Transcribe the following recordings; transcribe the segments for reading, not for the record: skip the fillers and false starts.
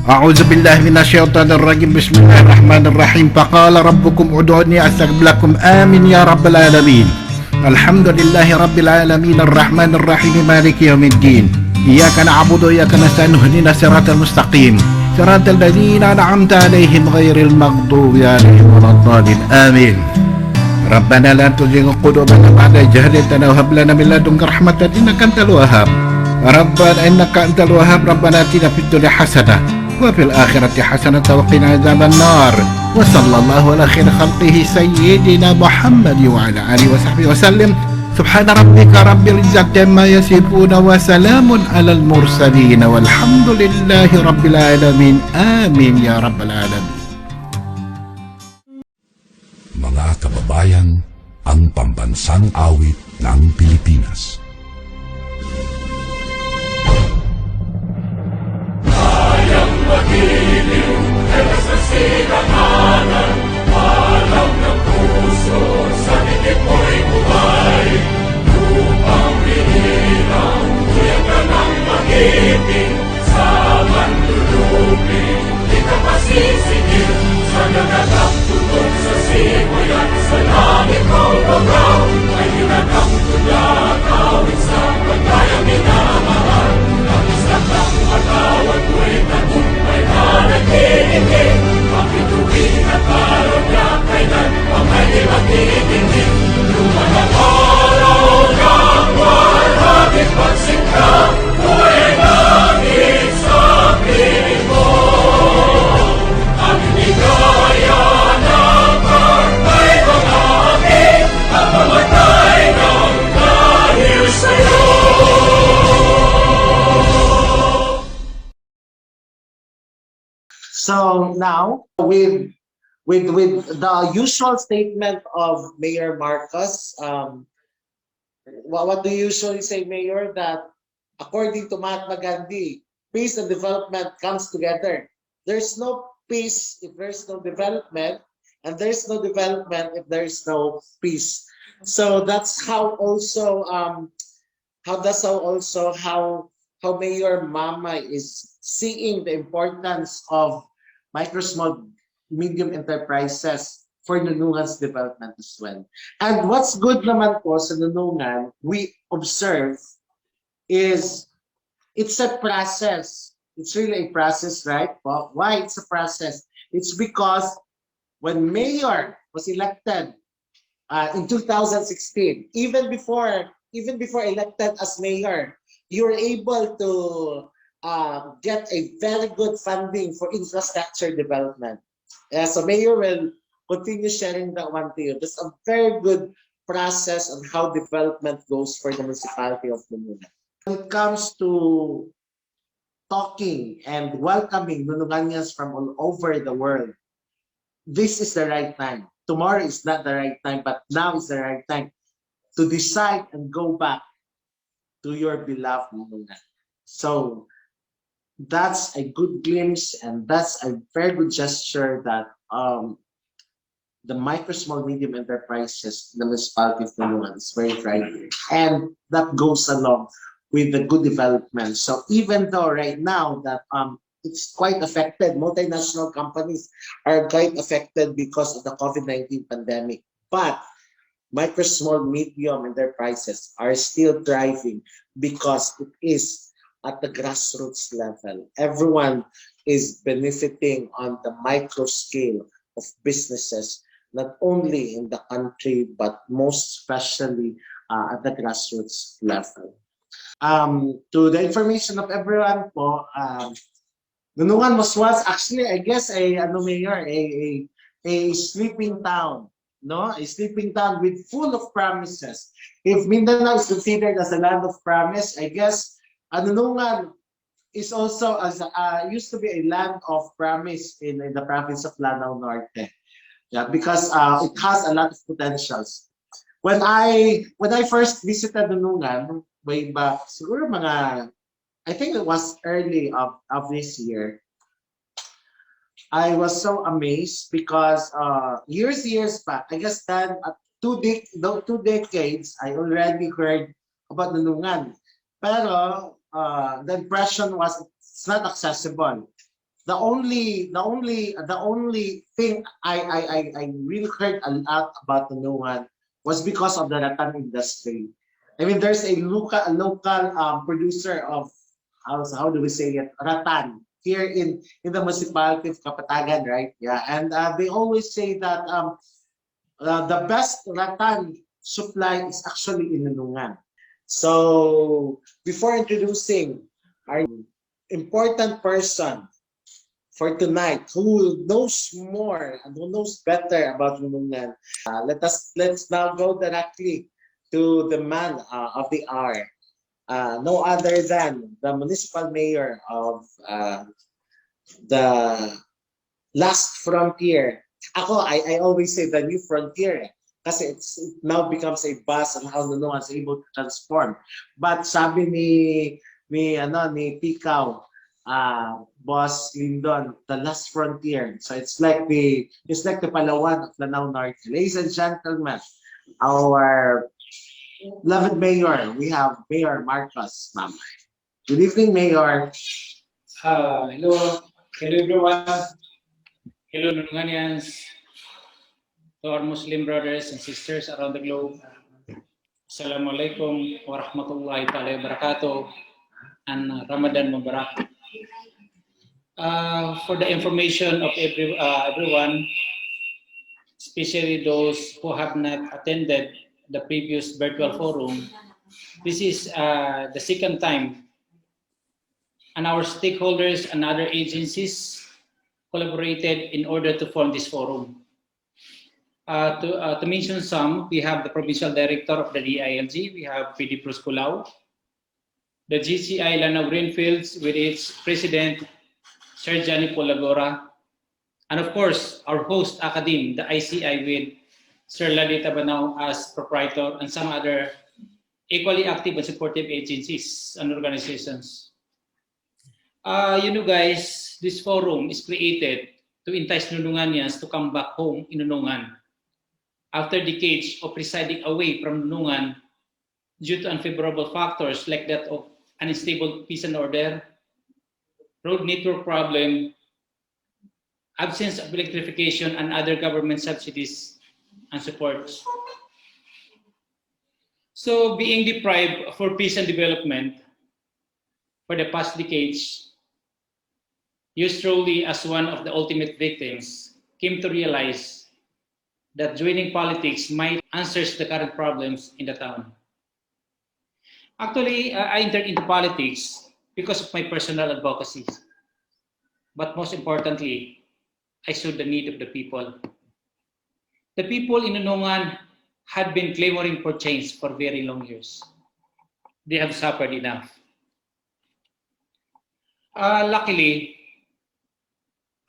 أعوذ بالله من الشيطان الرجيم بسم الله الرحمن الرحيم فقال ربكم ادعوني أستجب لكم آمين يا رب العالمين الحمد لله رب العالمين الرحمن الرحيم مالك يوم الدين إياك نعبد وإياك نستعين اهدنا الصراط المستقيم صراط الذين أنعمت عليهم غير المغضوب عليهم ولا الضالين آمين ربنا لا تزغ قلوبنا بعد إذ هديتنا وهب لنا من لدنك رحمة إنك أنت الوهاب ربنا إنك أنت الوهاب ربنا آتنا في الدنيا حسنة وفي الآخرة حسنة وقنا عذاب النار وصلى الله على خير خلقه سيدنا محمد وعلى آله وصحبه وسلم سبحان ربك رب العزة عما يصفون وسلام على المرسلين والحمد لله رب العالمين آمين يا رب العالمين. Mga kababayan, ang pambansang awit ng Pilipinas. Kayang magiliw, pero sa silanganan, alam ng puso, sa dikit mo'y buhay. Lupang binirang, kuya ka ng magiting, sa manlulupin, di ka masisigil, sa nagatang tunog sa simoy at sa langit mong bagaw, ay hinatang tula, kawit sa pagkayang minamahal. Ang atawag ko'y tagumpay na nagtitingin, makituwin at parang niya kailan pa may magtitingin. Lumanang araw ng warhabit pagsingka, ko'y langit sa piling mo. Ang hinigaya ng partay ng akin, at mamatay ng dahil sa'yo. So now, with the usual statement of Mayor Marcos, what do you usually say, Mayor? That according to Mahatma Gandhi, peace and development comes together. There's no peace if there's no development, and there's no development if there's no peace. So that's how also how Mayor Mama is seeing the importance of micro, small, medium enterprises for Nunungan's development as well. And what's good naman po sa Nunungan, we observe is it's a process. It's really a process, right? Well, why it's a process? It's because when Mayor was elected in 2016, even before elected as Mayor, you were able to get a very good funding for infrastructure development. So Mayor will continue sharing that one to you. There's a very good process on how development goes for the municipality of Nunungan. When it comes to talking and welcoming Nununganians from all over the world, this is the right time. Tomorrow is not the right time, but now is the right time to decide and go back to your beloved Nunungan. So that's a good glimpse, and that's a very good gesture that the micro, small, medium enterprises in the municipality of Nunungan is very thriving, and that goes along with the good development. So even though right now that it's quite affected, multinational companies are quite affected because of the COVID-19 pandemic, but micro, small, medium enterprises are still thriving because it is at the grassroots level. Everyone is benefiting on the micro scale of businesses, not only in the country, but most especially at the grassroots level. To the information of everyone po, Nunungan was once actually, I guess, Mayor, a sleeping town. No, a sleeping town with full of promises. If Mindanao is considered as a land of promise, I guess Nunungan is also used to be a land of promise in the province of Lanao Norte. Yeah, because it has a lot of potentials. When I first visited Nunungan, way back, siguro mga, I think it was early of this year, I was so amazed because years back, I guess then two decades, I already heard about Nunungan. Pero the impression was it's not accessible. the only thing I really heard a lot about Nunungan was because of the rattan industry. I mean, there's a local producer of, how do we say it, rattan here in the municipality of Kapatagan, right? Yeah, and they always say that the best rattan supply is actually in Nunungan. So before introducing our important person for tonight who knows more and who knows better about Nunungan, let's now go directly to the man of the hour. No other than the municipal mayor of the last frontier. I always say the new frontier, kasi it now becomes a buzz on how Nunungan is able to transform. But sabi ni Pikaw, Boss Lindon, the last frontier. So it's like the Palawan of Lanao Norte. Ladies and gentlemen, our beloved mayor, we have Mayor Marcos Mamay. Good evening, Mayor. Hello, hello everyone. Hello Nununganians, to our Muslim brothers and sisters around the globe. Assalamualaikum warahmatullahi ta'ala wabarakatuh and Ramadan Mubarak. For the information of everyone, especially those who have not attended the previous virtual forum, this is the second time, and our stakeholders and other agencies collaborated in order to form this forum. To mention some, we have the Provincial Director of the DILG, we have PD Prosculao, the GCI Lanao Greenfields with its President, Sir Johnny Polagora, and of course, our host academe, the ICI with Sir Ladi Tabanao as proprietor, and some other equally active and supportive agencies and organizations. Guys, this forum is created to entice Nununganians to come back home in Nunungan after decades of residing away from Nunungan due to unfavorable factors like that of unstable peace and order, road network problem, absence of electrification and other government subsidies and supports. So being deprived for peace and development for the past decades, you Strolly, as one of the ultimate victims, came to realize that joining politics might answer the current problems in the town. Actually, I entered into politics because of my personal advocacy. But most importantly, I saw the need of the people. The people in Nunungan had been clamoring for change for very long years. They have suffered enough. Luckily,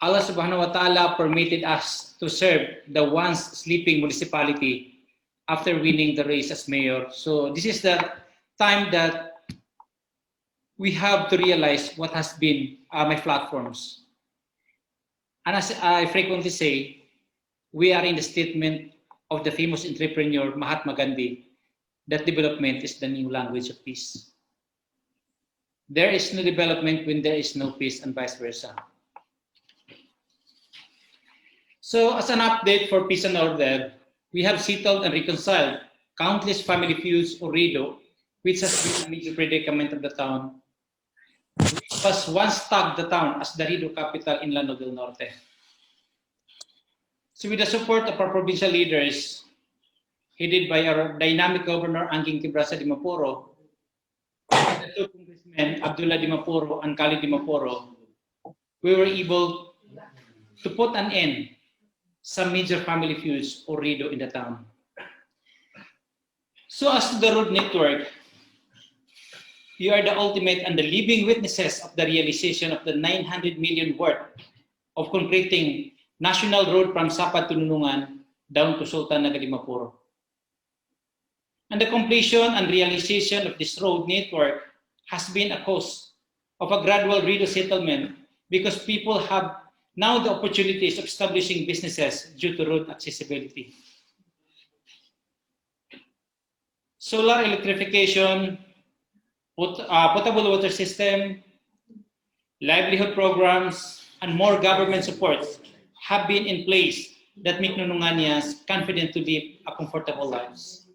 Allah subhanahu wa ta'ala permitted us to serve the once sleeping municipality after winning the race as mayor. So this is the time that we have to realize what has been my platforms. And as I frequently say, we are in the statement of the famous entrepreneur Mahatma Gandhi that development is the new language of peace. There is no development when there is no peace and vice versa. So as an update for peace and order, we have settled and reconciled countless family feuds or rido, which has been a major predicament of the town, which was once tagged the town as the rido capital in Lanao del Norte. So with the support of our provincial leaders, headed by our dynamic governor Angking Kibrasa Di Mapuro, and the two congressmen Abdullah Di Mapuro and Khalid Di Mapuro, we were able to put an end some major family feuds or rido in the town. So as to the road network, you are the ultimate and the living witnesses of the realization of the 900 million worth of concreting national road from Sapad to Nunungan down to Sultan Naga Di Mapuro. And the completion and realization of this road network has been a cause of a gradual rido settlement because people have now the opportunities of establishing businesses due to road accessibility. Solar electrification, potable water system, livelihood programs, and more government support have been in place that make Nununganians confident to live a comfortable lives.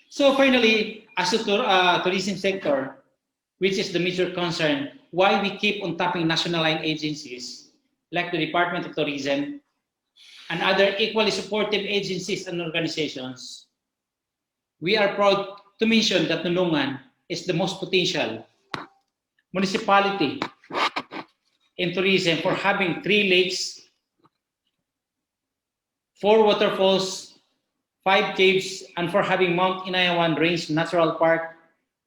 So finally, as a tourism sector, which is the major concern, why we keep on tapping national line agencies like the Department of Tourism and other equally supportive agencies and organizations. We are proud to mention that Nunungan is the most potential municipality in tourism for having 3 lakes, 4 waterfalls, 5 caves, and for having Mount Inayawan Range Natural Park,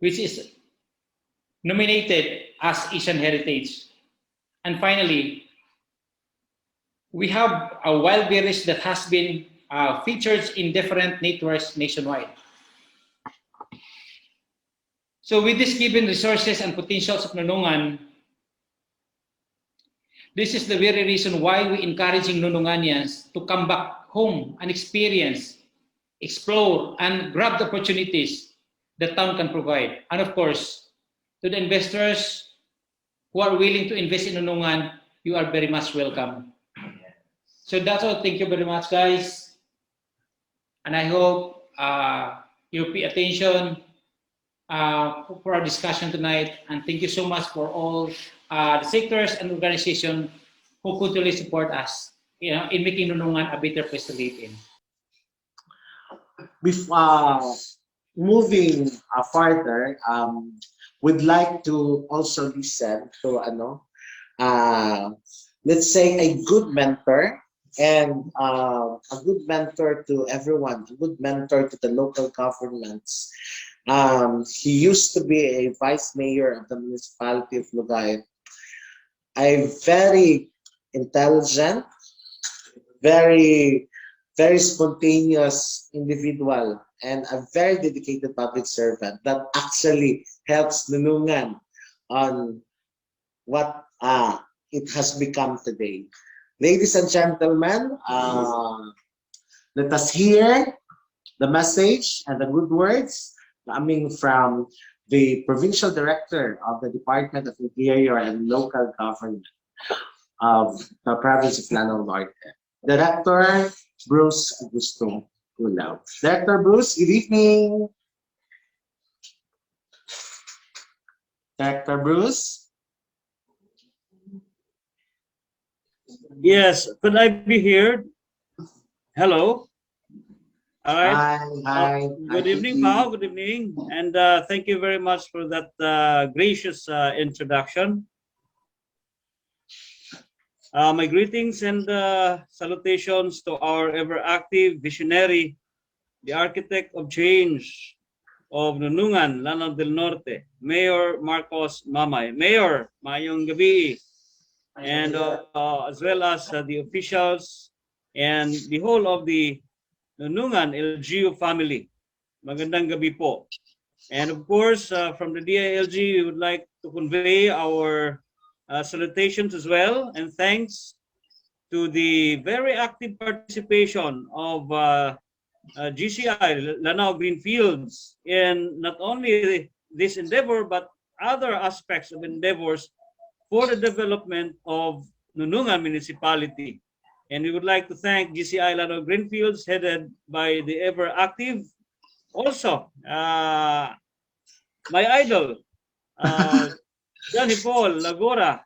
which is nominated as Asian Heritage. And finally, we have a wild berries that has been featured in different networks nationwide. So with these given resources and potentials of Nunungan, this is the very reason why we encouraging Nununganians to come back home and experience, explore, and grab the opportunities the town can provide. And of course, to the investors who are willing to invest in Nunungan, you are very much welcome. So that's all. Thank you very much, guys. And I hope you pay attention for our discussion tonight. And thank you so much for all the sectors and organizations who continually support us, you know, in making Nunungan a better place to live in. Before moving further, we'd like to also listen to let's say a good mentor and a good mentor to everyone, a good mentor to the local governments. He used to be a vice mayor of the municipality of Lugay, a very intelligent, very spontaneous individual, and a very dedicated public servant that actually helps Nunungan on what it has become today. Ladies and gentlemen, let us hear the message and the good words coming from the Provincial Director of the Department of Interior and Local Government of the province of Lanao Norte, Director Bruce Augusto Ulao. Director Bruce, good evening. Director Bruce? Yes, could I be heard? Hello. All right. Hi. Good evening, Pao. Good evening. And thank you very much for that gracious introduction. My greetings and salutations to our ever-active visionary, the architect of change of Nunungan, Lanao del Norte, Mayor Marcos Mamay. Mayor, mayong gabi. And as well as the officials and the whole of the Nunungan LGU family. Magandang gabi po. And of course, from the DILG, we would like to convey our salutations as well and thanks to the very active participation of GCI, Lanao Greenfields, in not only this endeavor, but other aspects of endeavors for the development of Nunungan municipality. And we would like to thank GCI Lanao Greenfields, headed by the ever-active, also my idol, Johnny Paul Lagora,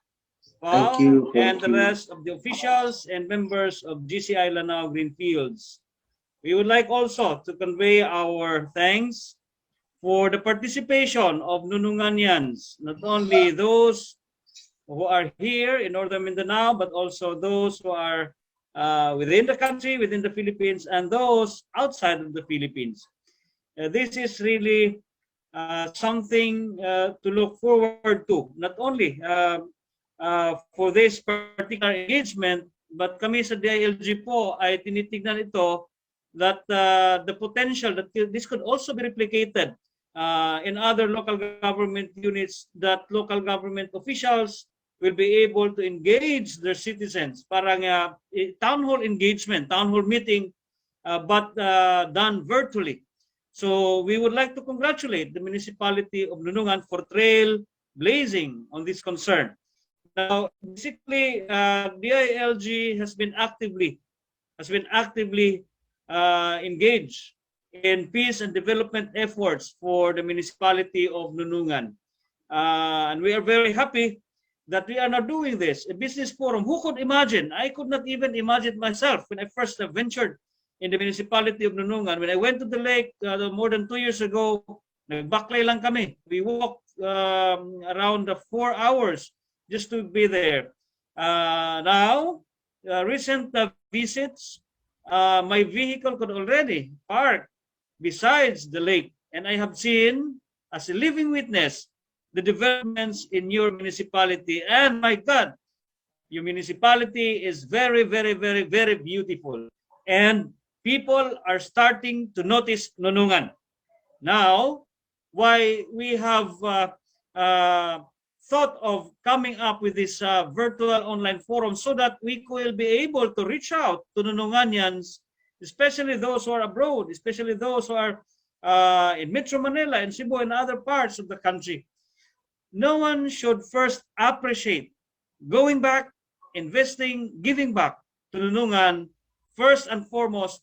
Thank you. and the rest of the officials and members of GCI Lanao Greenfields. We would like also to convey our thanks for the participation of Nununganians, not only those who are here in Northern Mindanao, but also those who are within the country, within the Philippines, and those outside of the Philippines. This is really something to look forward to, not only for this particular engagement, but kami sa DILG po ay tinitignan ito that the potential that this could also be replicated in other local government units, that local government officials will be able to engage their citizens. Parang town hall engagement, town hall meeting, but done virtually. So we would like to congratulate the municipality of Nunungan for trailblazing on this concern. Now, basically, DILG has been actively engaged in peace and development efforts for the municipality of Nunungan. And we are very happy that we are now doing this. A business forum. Who could imagine? I could not even imagine myself when I first ventured in the municipality of Nunungan. When I went to the lake more than 2 years ago, nagbaklay lang kami. We walked around 4 hours just to be there. Now, recent visits, my vehicle could already park besides the lake, and I have seen, as a living witness, the developments in your municipality. And my God, your municipality is very, very, very, very beautiful. And people are starting to notice Nunungan. Now, why we have thought of coming up with this virtual online forum so that we will be able to reach out to Nununganians, especially those who are abroad, especially those who are in Metro Manila and Cebu and other parts of the country. No one should first appreciate going back, investing, giving back to Nunungan first and foremost,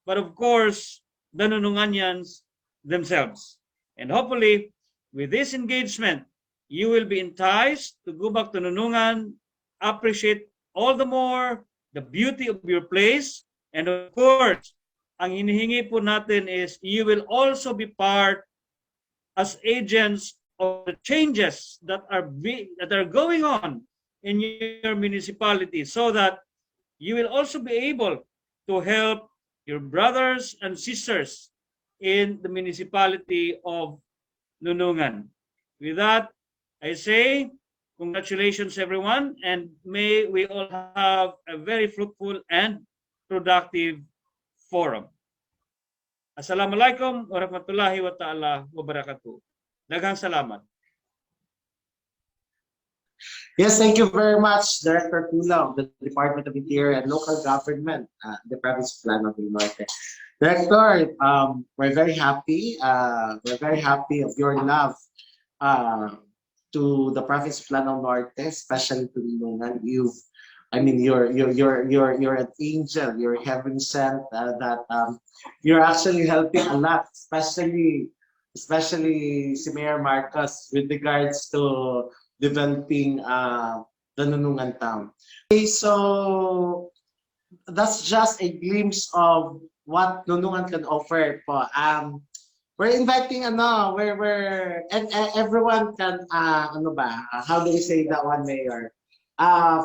but of course, the Nununganians themselves. And hopefully, with this engagement, you will be enticed to go back to Nunungan, appreciate all the more the beauty of your place, and of course, ang hinihingi po natin is you will also be part as agents of the changes that are going on in your municipality, so that you will also be able to help your brothers and sisters in the municipality of Nunungan. With that, I say congratulations everyone, and may we all have a very fruitful and productive forum. Assalamualaikum warahmatullahi wa ta'ala wabarakatuh. Daghang salamat. Yes, thank you very much, Director Tula of the Department of Interior and Local Government, the Province of Lanao del Norte. Director, we're very happy. We're very happy of your love to the Province of Lanao Norte, especially to Nunungan. You're an angel. You're heaven sent. You're actually helping a lot, especially si Mayor Marcos with regards to developing the Nunungan town. Okay, so that's just a glimpse of what Nunungan can offer po. We're inviting and everyone can how do we say that one, Mayor?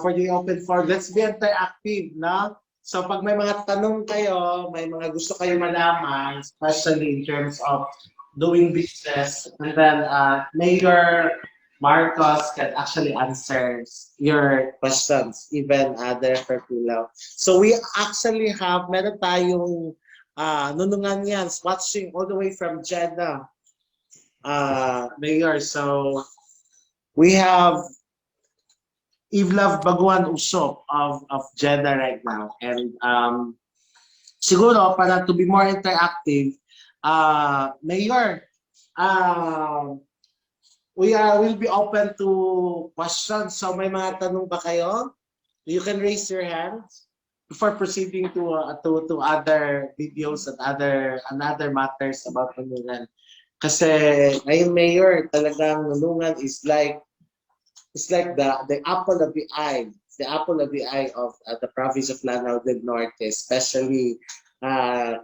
For the open forum, let's be interactive, no? So pag may mga tanong kayo, may mga gusto kayo malaman, especially in terms of doing business, and then Mayor Marcos can actually answer your questions, even Director Tulaw. So we actually have, meron tayong Nununganians watching all the way from Jeddah, Mayor. So we have Ivlav Baguan Usop of Jeddah right now. And siguro, para to be more interactive, Mayor, we'll be open to questions. So may mga tanong ba kayo? You can raise your hands before proceeding to other videos and other matters about Nunungan. Kasi ngayon, Mayor, talagang Nunungan is like the apple of the eye, of the province of Lanao del Norte, especially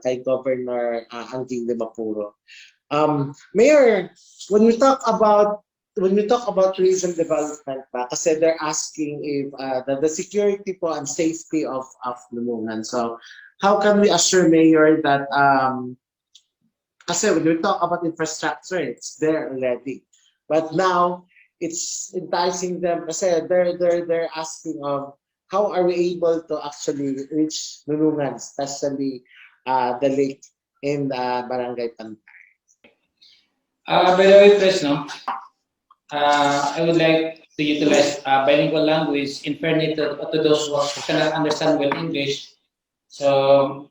kay Governor Anging de Mapuro. Mayor, when we talk about tourism development, kasi they're asking if the security po and safety of Nunungan. So how can we assure, Mayor, that kasi when we talk about infrastructure, it's there already, but now it's enticing them kasi they're asking of how are we able to actually reach Nunungan, especially the lake in Barangay Pantay. By the way, Pres, I would like to utilize bilingual language in fairness to those who cannot understand well English. So,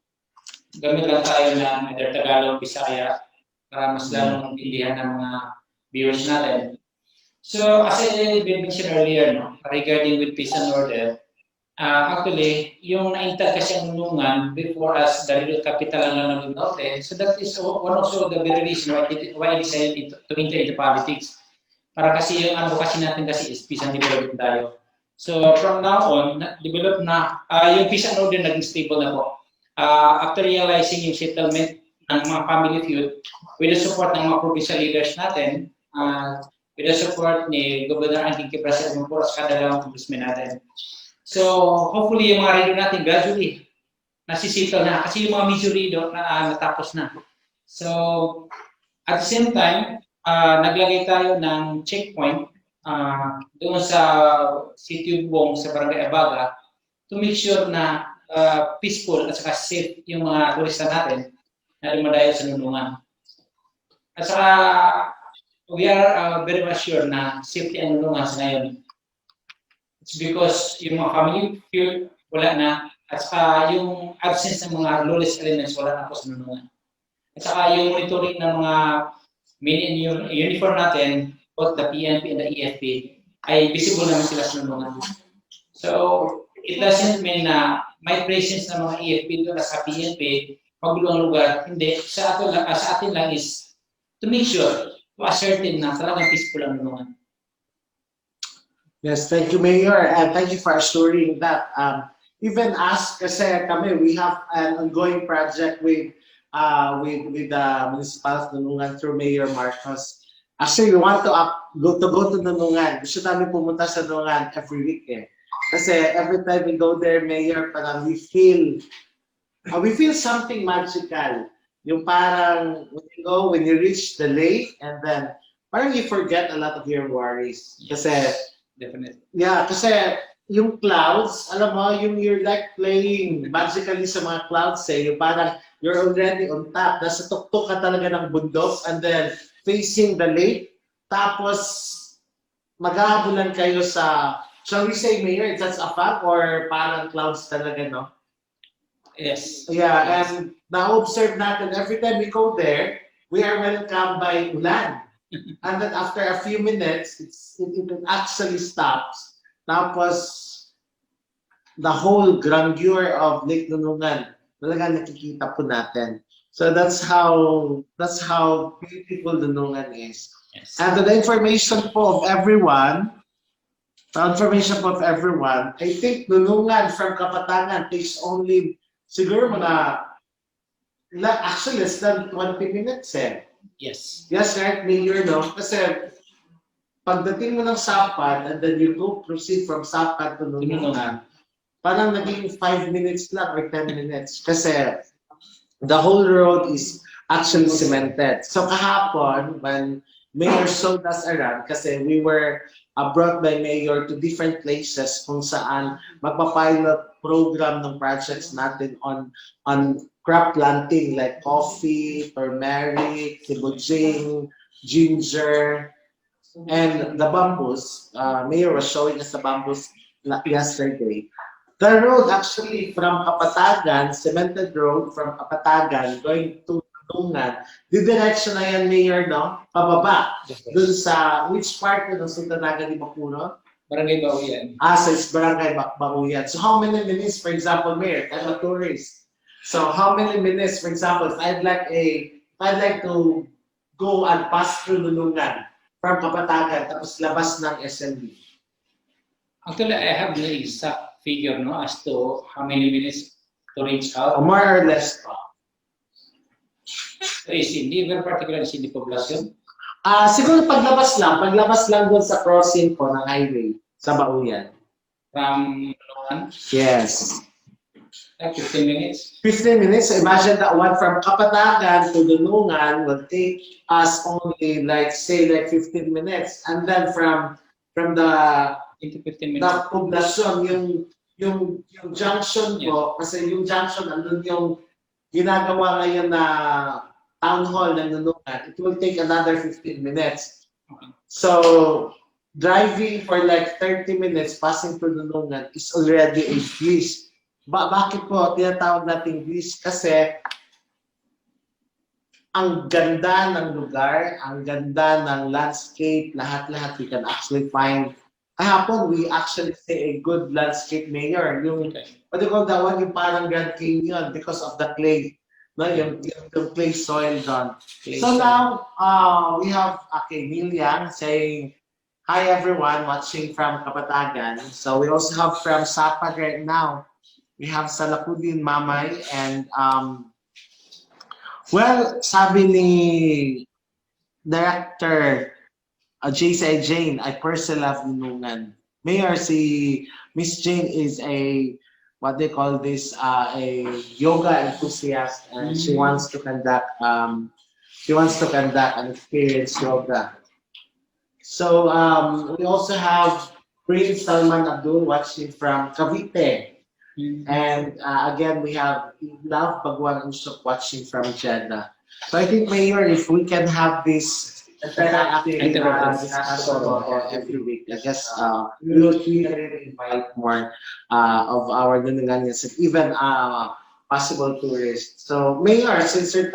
gamit lang tayo ng either Tagalog, Bisaya para mas lalong maintindihan ng mga viewers natin. So as I mentioned earlier, no, regarding with peace and order, actually, yung naintag kasi ang Nunungan before as the real capital ng Lanao Norte, so that is one also the very reason why I decided to enter into politics. Para kasi yung advocacy natin kasi is peace and development tayo. So from now on, develop na, yung peace and order naging stable na po. After realizing yung settlement ng mga family feud, with the support ng mga provincial leaders natin, with the support ni Governor Angking Kiprasa ng Poros kada dalawang congressman natin. So, hopefully yung mga radio natin gradually nasisito na kasi yung mga major radio natapos na. So, at the same time, naglagay tayo ng checkpoint doon sa City Bong sa Barangay Abaga to make sure na peaceful at saka safe yung mga turista natin na lumadayo sa Nunungan. At saka, we are very much sure na safety ang Nunungan sa ngayon. It's because yung mga family feud wala na at saka yung absence ng mga lawless elements wala na po sa Nunungan. At saka yung monitoring ng mga uniform natin, both the PNP and the EFP, ay visible naman sila sa Nunungan. So, it doesn't mean na may presence ng mga EFP doon sa PNP, magulong lugar. Hindi. Sa atin lang is to make sure, to ascertain na talagang peaceful ang Nunungan. Yes, thank you, Mayor, and thank you for assuring that. Even us, kasi kami, we have an ongoing project with the municipality of Nunungan through Mayor Marcos. Actually, we want to go to Nunungan. Gusto namin pumunta sa Nunungan every week eh. Kasi every time we go there, Mayor, parang we feel something magical. Yung parang when you reach the lake, and then parang you forget a lot of your worries. Kasi definitely. Yeah, kasi yung clouds, alam mo, you're like playing magically sa mga clouds eh. Yung parang you're already on top. Nasa tuktok ka talaga ng bundok and then facing the lake. Tapos maghahabulan kayo sa, shall we say, Mayor, that's a fog or parang clouds talaga, no? Yes. Yeah, and na-observe natin every time we go there, we are welcomed by ulan. And then after a few minutes, it actually stops. Tapos, the whole grandeur of Lake Nunungan, talaga nakikita po natin. So that's how beautiful Nunungan is. Yes. And the information po of everyone, I think Nunungan from Kapatangan takes only, siguro mga, actually less than 20 minutes eh. Yes. Yes, right, Mayor, no? Kasi pagdating mo ng Sapad and then you go proceed from Sapad to Nunungan, parang naging 5 minutes lang or 10 minutes. Kasi the whole road is actually cemented. So kahapon, when Mayor showed us around, kasi we were brought by Mayor to different places kung saan magpa-pilot program ng projects natin on crop planting like coffee, turmeric, sibujing, ginger, and the bamboos. Mayor was showing us the bamboos yesterday. The road actually from Kapatagan, cemented road from Kapatagan going to Nunungan, didiretso na yan, Mayor, no? Pababa. Dun sa, which part ng Sultanaga di Bacuno? Barangay Bauyan. So it's Barangay Bauyan. So how many minutes, for example, Mayor, I'm a tourist. So how many minutes, for example, if I'd like to go and pass through Nunungan from Kapatagan tapos labas ng SLB? Actually, I have the exact figure, no, as to how many minutes to reach out. More or less. Is hindi very particular is hindi poblasyon. Siguro paglabas lang doon sa crossing po ng highway sa Bauyan. From Nunungan, Yes. like 15 minutes. 15 minutes. So imagine that one from Kapatagan to Nunungan will take us only like 15 minutes. And then from the Into 15 minutes. poblasyon, yung junction po, kasi yung junction, andun yung ginagawa ngayon na town hall ng Nunungan, it will take another 15 minutes. Okay. So, driving for like 30 minutes passing through Nunungan is already a breeze. Bakit po tinatawag nating breeze? Kasi ang ganda ng lugar, ang ganda ng landscape, lahat-lahat we can actually find. Kahapon, we actually see a good landscape, Mayor. Yung, what do you call that one? Yung parang Grand Canyon because of the clay. No, yung clay soil doon. So now, we have Neil Yang saying, hi everyone watching from Kapatagan. So we also have from Sapad right now. We have Salakudin Mamay and well, sabi ni Director JC Jane, I personally love Nunungan. Mayor, si Miss Jane is a what they call this a yoga enthusiast, and she wants to conduct an experience yoga. So we also have Prince Salman Abdul watching from Cavite. And again, we have Love Bagwan Usok watching from Jeddah. So I think, Mayor, if we can have this interactive discussion every week, I guess we will really invite more of our Nununganyans and even possible tourists. So, Mayor, since you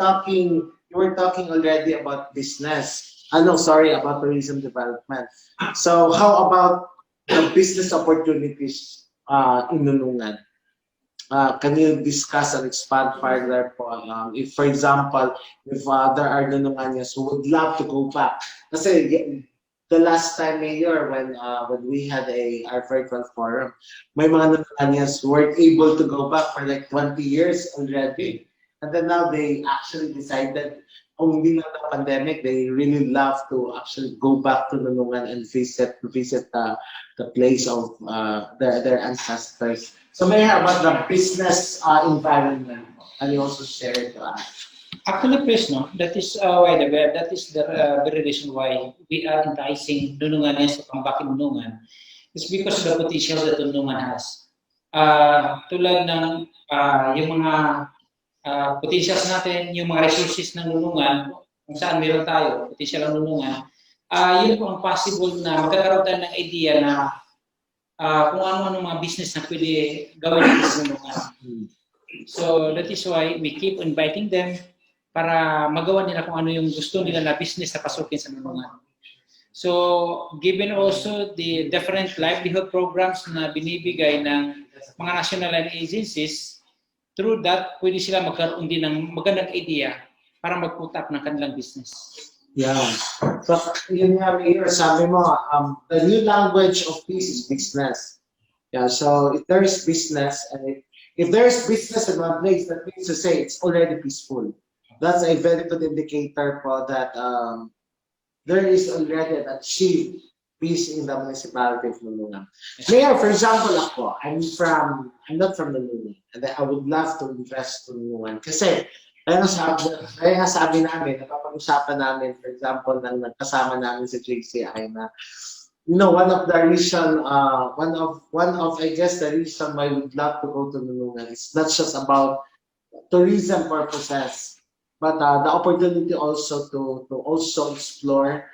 were talking already about business. No, sorry, about tourism development. So, how about the business opportunities in Nunungan? Can you discuss and expand further po? If, for example, if there are Nununganyas who would love to go back. Kasi the last time, Mayor, when we had our virtual forum, may mga Nununganyas who weren't able to go back for like 20 years already. And then now they actually decided, kung hindi na the pandemic, they really love to actually go back to Nunungan and visit the place of their ancestors. So may I about the business environment? Can you also share it to us? Actually, Chris, no, that is why that is the very reason why we are enticing Nununganians to come back in Nunungan. It's because of the potential that Nunungan has. Tulad ng yung mga potentials natin, yung mga resources ng Nunungan, kung saan meron tayo, potential ng Nunungan, yun po ang possible na magkakaroon tayo ng idea na kung ano-ano mga business na pwede gawin natin sa Nunungan. So that is why we keep inviting them para magawa nila kung ano yung gusto nila na business na pasukin sa Nunungan. So given also the different livelihood programs na binibigay ng mga national agencies, through that, pwede sila magkaroon din ng magandang idea para mag-put up ng kanilang business. Yeah. So, yun nga, Mayor, sabi mo, the new language of peace is business. Yeah, so if there is business, and if there is business in one place, that means to say it's already peaceful. That's a very good indicator for that there is already an achieved peace in the municipality of Nunungan. Mayor, for example, ako, I'm not from Nunungan, and I would love to invest in Nunungan. Kasi, kaya nga sabi namin, napapag-usapan namin, for example, nang nagkasama namin sa JCI na, you know, one of I guess the reason why we'd love to go to Nunungan is not just about tourism purposes, but the opportunity also to also explore,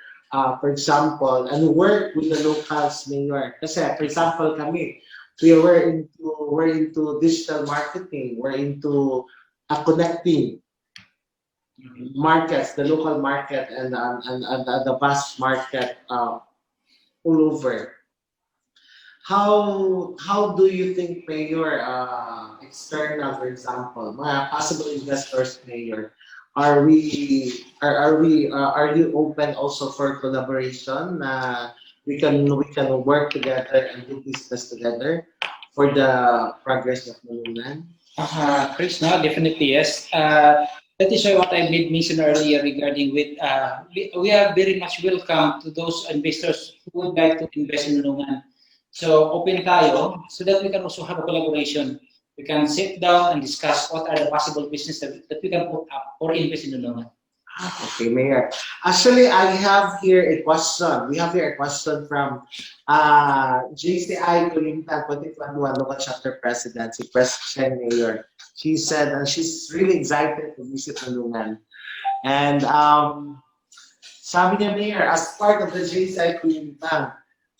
for example, and work with the locals, Mayor. Kasi, for example, kami, we're into digital marketing, we're into connecting markets, the local market and the vast market all over. How do you think, Mayor, external, for example, mga possible investors, Mayor, are you open also for collaboration? We can work together and do business together for the progress of Nunungan? Chris, no, definitely yes. That is why what I made mention earlier regarding with we are very much welcome to those investors who would like to invest in Nunungan. So open tayo so that we can also have a collaboration. We can sit down and discuss what are the possible business that we can put up or invest in Nunungan. Okay, Mayor. Actually, I have here a question. We have here a question from JCI Kulintan, 2021 Local Chapter President, si President Mayor. She said she's really excited to visit Nunungan. And sabi niya, Mayor, as part of the JCI Kulintan,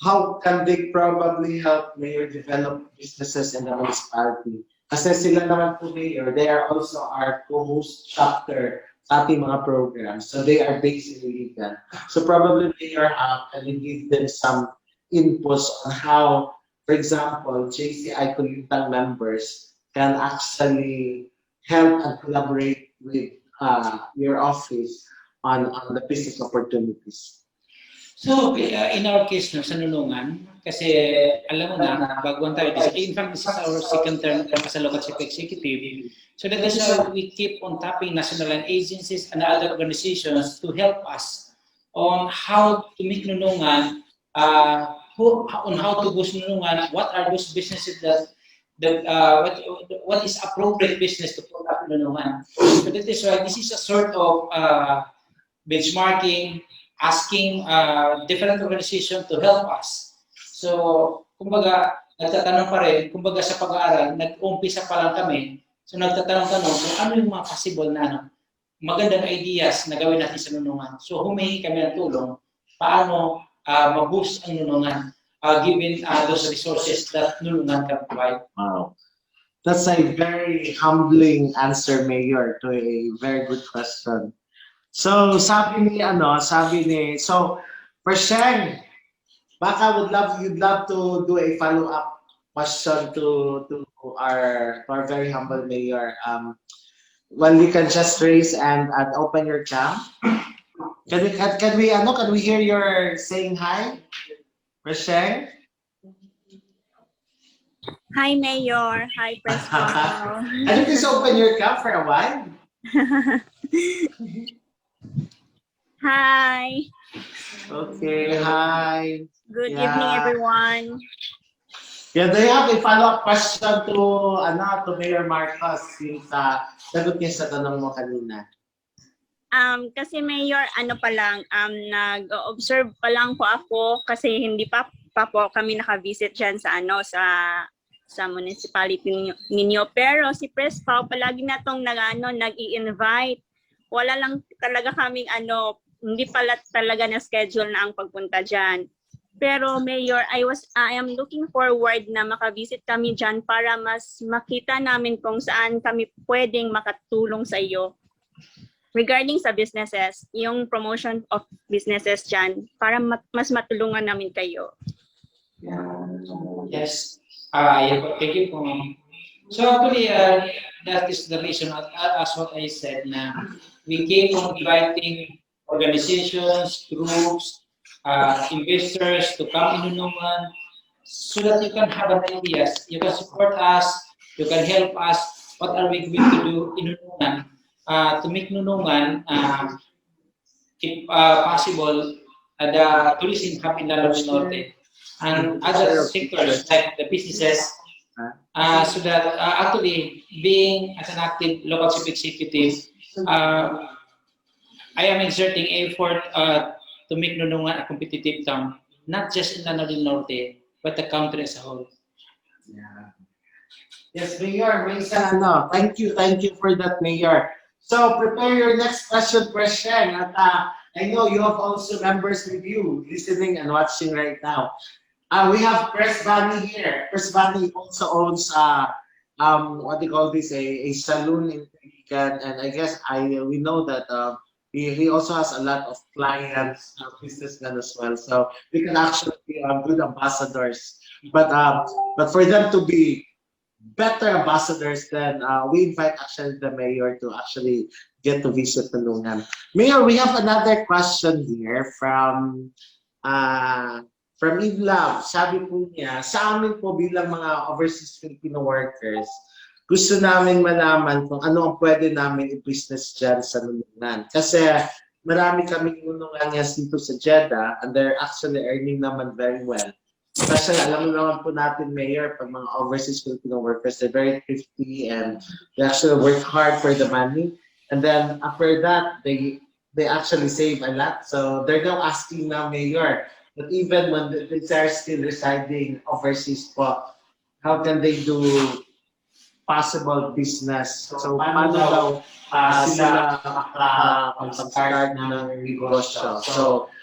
how can they probably help Mayor develop businesses in the municipality? Kasi sila naman po, Mayor, they are also our co-host chapter sa ating mga programs. So they are based in Balilingan. So probably Mayor, can you give them some inputs on how, for example, JCI Kulintang members can actually help and collaborate with your office on the business opportunities. So, in our case, no, sa Nunungan, kasi alam mo na, baguhan tayo. In fact, this is our second term as a local chief executive. So that is why we keep on tapping national agencies and other organizations to help us on how to make Nunungan, on how to boost Nunungan, what are those businesses what is appropriate business to put up Nunungan. So that is why this is a sort of benchmarking, asking different organizations to help us. So, kumbaga, nagtatanong pa rin, kumbaga sa pag-aaral, nag-umpisa pa lang kami, so nagtatanong-tanong kung ano yung mga possible na magandang ideas na gawin natin sa Nunungan. So, humingi kami ng tulong, paano mag-boost ang Nunungan, given those resources that Nunungan can provide. Wow. That's a very humbling answer, Mayor, to a very good question. So, so, for Sheng, baka you'd love to do a follow-up question to our very humble Mayor. Well, you can just raise and open your cam. Can we hear your saying hi? For Sheng? Hi, Mayor. Hi, Presto. Can you please open your cam for a while? Hi. Okay, hi. Good Yeah. evening, everyone. Yeah, do you have a follow-up question to Mayor Marcos yung sagot niya sa tanong mo kanina? Kasi Mayor, nag-observe pa lang po ako kasi hindi pa po kami naka-visit diyan sa municipality ninyo. Pero si Presto palagi na tong nag-i-invite. Wala lang talaga kaming hindi pala talaga na schedule na ang pagpunta diyan. Pero Mayor, I am looking forward na makavisit kami diyan para mas makita namin kung saan kami pwedeng makatulong sa iyo regarding sa businesses, yung promotion of businesses diyan para mas matulungan namin kayo. Yes. Thank you po. So actually, that is the reason, as what I said, na we keep on inviting organizations, groups, investors to come in Nunungan so that you can have an ideas, you can support us, you can help us, what are we going to do in Nunungan to make Nunungan, if possible, the tourism hub in Lanao Norte and other sectors like the businesses, so that actually being as an active local chief executive, I am exerting effort to make Nunungan a competitive town, not just in Lanao Norte, but the country as a whole. Yeah. Yes, Mayor, thank you for that, Mayor. So prepare your next question. At I know you have also members with you listening and watching right now. We have Press Bunny here. Press Bunny also owns what do you call this, a saloon in Nunungan, and I guess we know that he also has a lot of clients, businessmen as well. So we can actually be good ambassadors. But for them to be better ambassadors, then we invite actually the mayor to actually get to visit Nunungan. Mayor, we have another question here from Idlab. Sabi po niya, sa amin po bilang mga overseas Filipino workers, gusto namin malaman kung ano ang pwede namin i-business dyan sa Nunungan. Kasi marami kaming Nunungan dito sa Jeddah and they're actually earning naman very well. Kasi alam mo naman po natin, Mayor, pag mga overseas Filipino workers, they're very thrifty and they actually work hard for the money. And then after that, they actually save a lot. So they're now asking now, Mayor, that even when they are still residing overseas po, how can they do possible business? So paano daw sila mag-start ng negosyo? So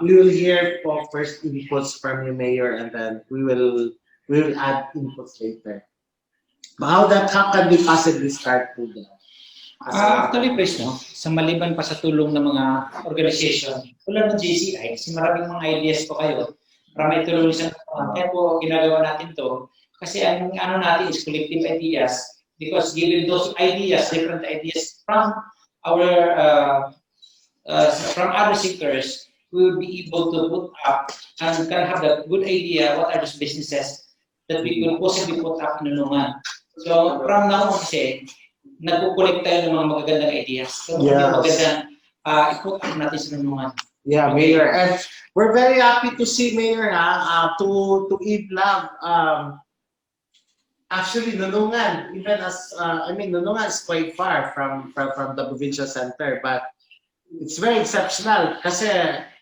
we will hear po first inputs from you, Mayor, and then we will add inputs later. But how can we possibly start po that? Actually, Pres, no? Sa maliban pa sa tulong ng mga organization, tulad ng JCI, kasi maraming mga ideas po kayo, marami tulong sa kaya po ginagawa natin to, kasi ang ano natin is collective ideas, because given those ideas, different ideas our from other sectors, we will be able to put up and can have a good idea what are those businesses that we could possibly put up in Nunungan. So from now on kasi, nagkukulik tayo ng mga magagandang ideas. So magandang i-put up natin sa Nunungan. Yeah, Mayor. And we're very happy to see, Mayor, to eat love. Actually, Nunungan, even as, Nunungan is quite far from the provincial center, but it's very exceptional kasi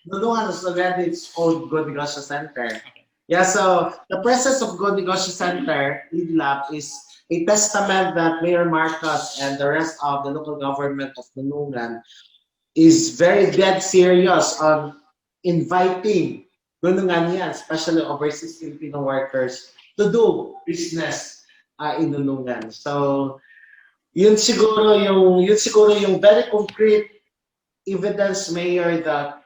Nunungan is already its own Go Negosyo Center. Yeah, so the presence of Go Negosyo Center, Eat Lab, is a testament that Mayor Marcos and the rest of the local government of Nunungan is very dead serious on inviting Nununganians, especially overseas Filipino workers, to do business in Nunungan. So, yun siguro yung very concrete evidence, Mayor, that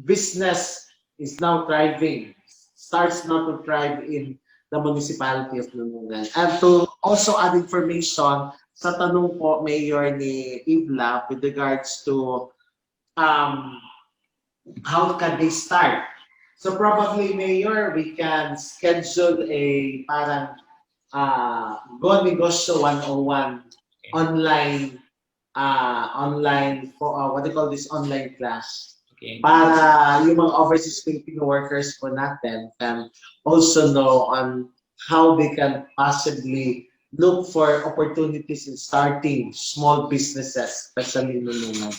business is now thriving, starts now to thrive in the municipality of Nunungan. And to also add information sa tanong po, Mayor, ni Ibla with regards to how can they start. So probably, Mayor, we can schedule a parang Go Negosyo 101 online what do you call this, online class. Okay. Para yung mga overseas Filipino workers po natin can also know on how they can possibly look for opportunities in starting small businesses, especially in Nunungan.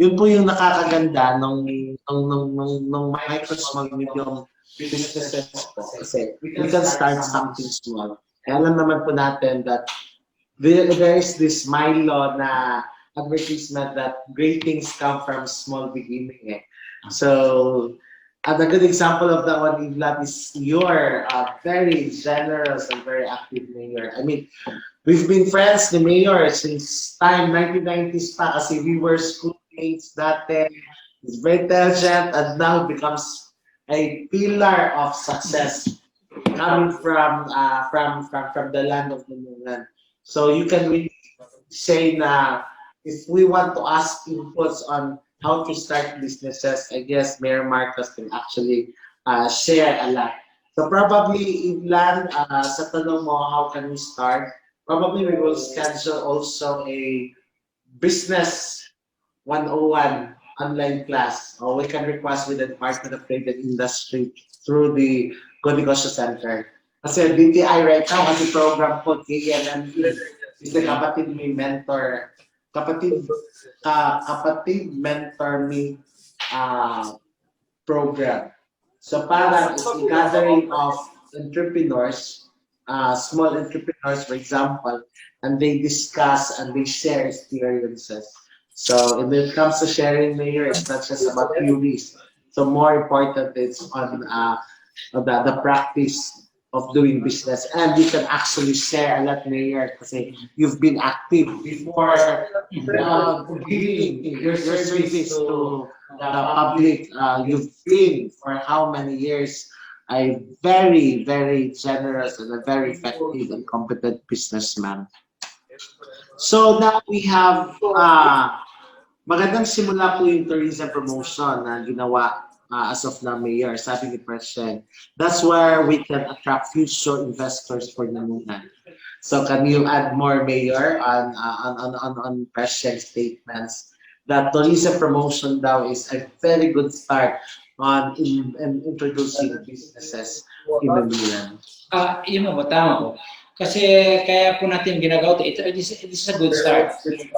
Yun po yung nakakaganda ng micro small medium businesses po. Kasi we can start something small. Kaya alam naman po natin that there is this Milo na advertisement that great things come from small beginning. So, and a good example of that one, Iblat, is your very generous and very active mayor. I mean, we've been friends, the mayor, since time 1990s pa, kasi we were schoolmates dati. He's very intelligent and now becomes a pillar of success coming from the land of Nunungan. So you can really say na if we want to ask inputs on how to start businesses, I guess Mayor Marcos can actually share a lot. So probably, Iblan, sa tanong mo, how can we start? Probably we will schedule also a business 101 online class, or we can request with the Department of Trade and Industry through the Go Negosyo Center. Kasi DTI right now has a program po, KNN, is the kapatid may mentor, kapatid mentor me program. So parang it's a gathering of entrepreneurs, small entrepreneurs, for example, and they discuss and they share experiences. So when it comes to sharing, Mayor, it's not just about theories. So more important, it's on the practice of doing business, and you can actually share a lot, Mayor, kasi you've been active before giving your services to the public. You've been for how many years a very, very generous and a very effective and competent businessman. So now we have magandang simula po yung tourism promotion na ginawa as of now, Mayor, sabi ni President. That's where we can attract future investors for Nunungan. So can you add more, Mayor, on President's statements that tourism promotion daw is a very good start on introducing businesses in Nunungan? Yun mo, tama po. Kasi kaya po natin ginagawa ito. This is a good start.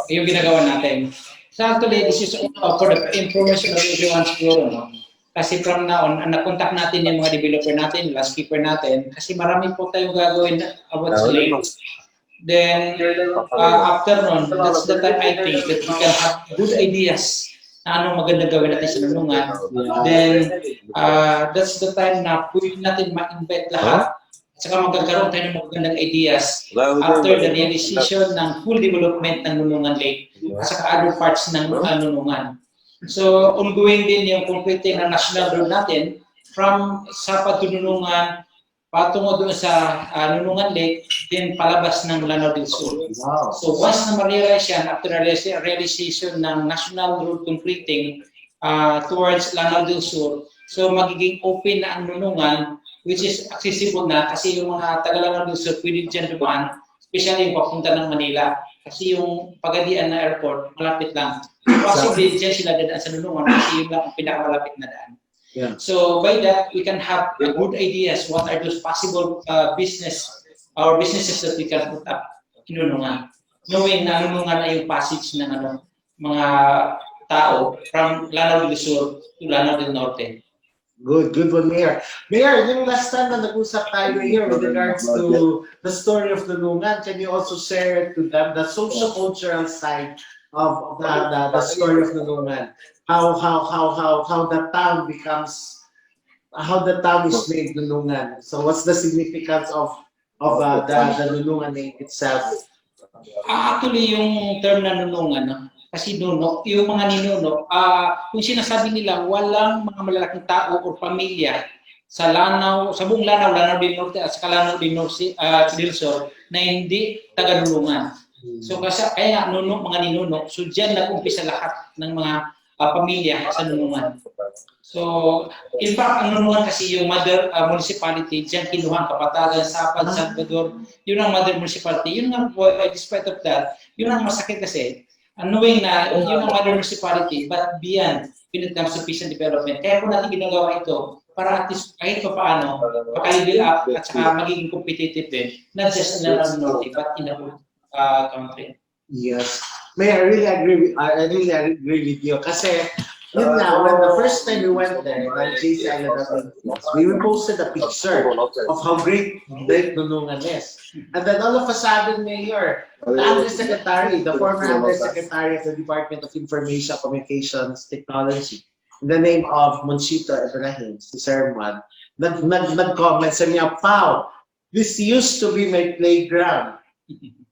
Yung ginagawa natin. So actually, this is for the information of everyone siguro, no? Kasi from now on, na-contact natin yung mga developer natin, landscaper natin, kasi marami po tayong gagawin about sa lake. Then, after nun, that's the time I think that we can have good ideas na anong magandang gawin natin sa Nunungan. Then, that's the time na pwede natin ma-invite lahat At saka magkakaroon tayo ng magagandang ideas after the realization ng full development ng Nunungan Lake at saka other parts ng Nunungan. So, ongoing din yung completing ng national road natin from Sapa to Nunungan, patungo doon sa Nunungan Lake, then palabas ng Lanao del Sur. Wow. So, once na ma-realize yan, after realization ng national road completing towards Lanao del Sur, so magiging open na ang Nunungan, which is accessible na kasi yung mga taga-Lanao del Sur pwede dyan dumaan, especially yung papunta ng Manila. Kasi yung Pagadian na airport, malapit lang. Possibly, dyan sila dadaan sa Nunungan kasi yun lang ang pinakamalapit na daan. Yeah. So by that, we can have good ideas what are those possible businesses that we can put up in Nunungan. Knowing na Nunungan ay yung passage ng mga tao from Lanao del Sur to Lanao del Norte. Good one, Mayor. Mayor, yung last time na nag-usap tayo here with regards to the story of Nunungan, can you also share to them the social-cultural side of the story of Nunungan? How the town becomes, how the town is made Nunungan. So what's the significance of the Nunungan name itself? Actually, yung term na Nunungan, kasi nunok, yung mga ninuno, kung sinasabi nila walang mga malalaking tao o pamilya sa Lanao, sa buong Lanao, Lanao del Norte at sa Lanao del Sur na hindi taga-Nunungan. So kasi kaya nga nunok, mga ninuno, so diyan nag-umpisa lahat ng mga pamilya sa Nunungan. So, in fact, ang Nunungan kasi yung mother municipality, diyan kinuha Kapatagan, Sapad, Salvador, yun ang mother municipality. Yun nga, despite of that, yun ang masakit kasi, knowing na yun ang mother municipality, but beyond when it comes to peace and development. Kaya po natin ginagawa ito para at least kahit pa paano, maka-level up at saka magiging competitive din, not just in the Norte, but in the whole country. Yes. May I really agree with you. Kasi yun nga, when the first time we went there, like JC Island, we posted a picture of how great Nunungan is. And then all of a sudden, Mayor, the Undersecretary, the former Undersecretary of the Department of Information, Communications, Technology, in the name of Monchito Ibrahim, si Sir Juan, nag-comment sa niya, "Pao, this used to be my playground.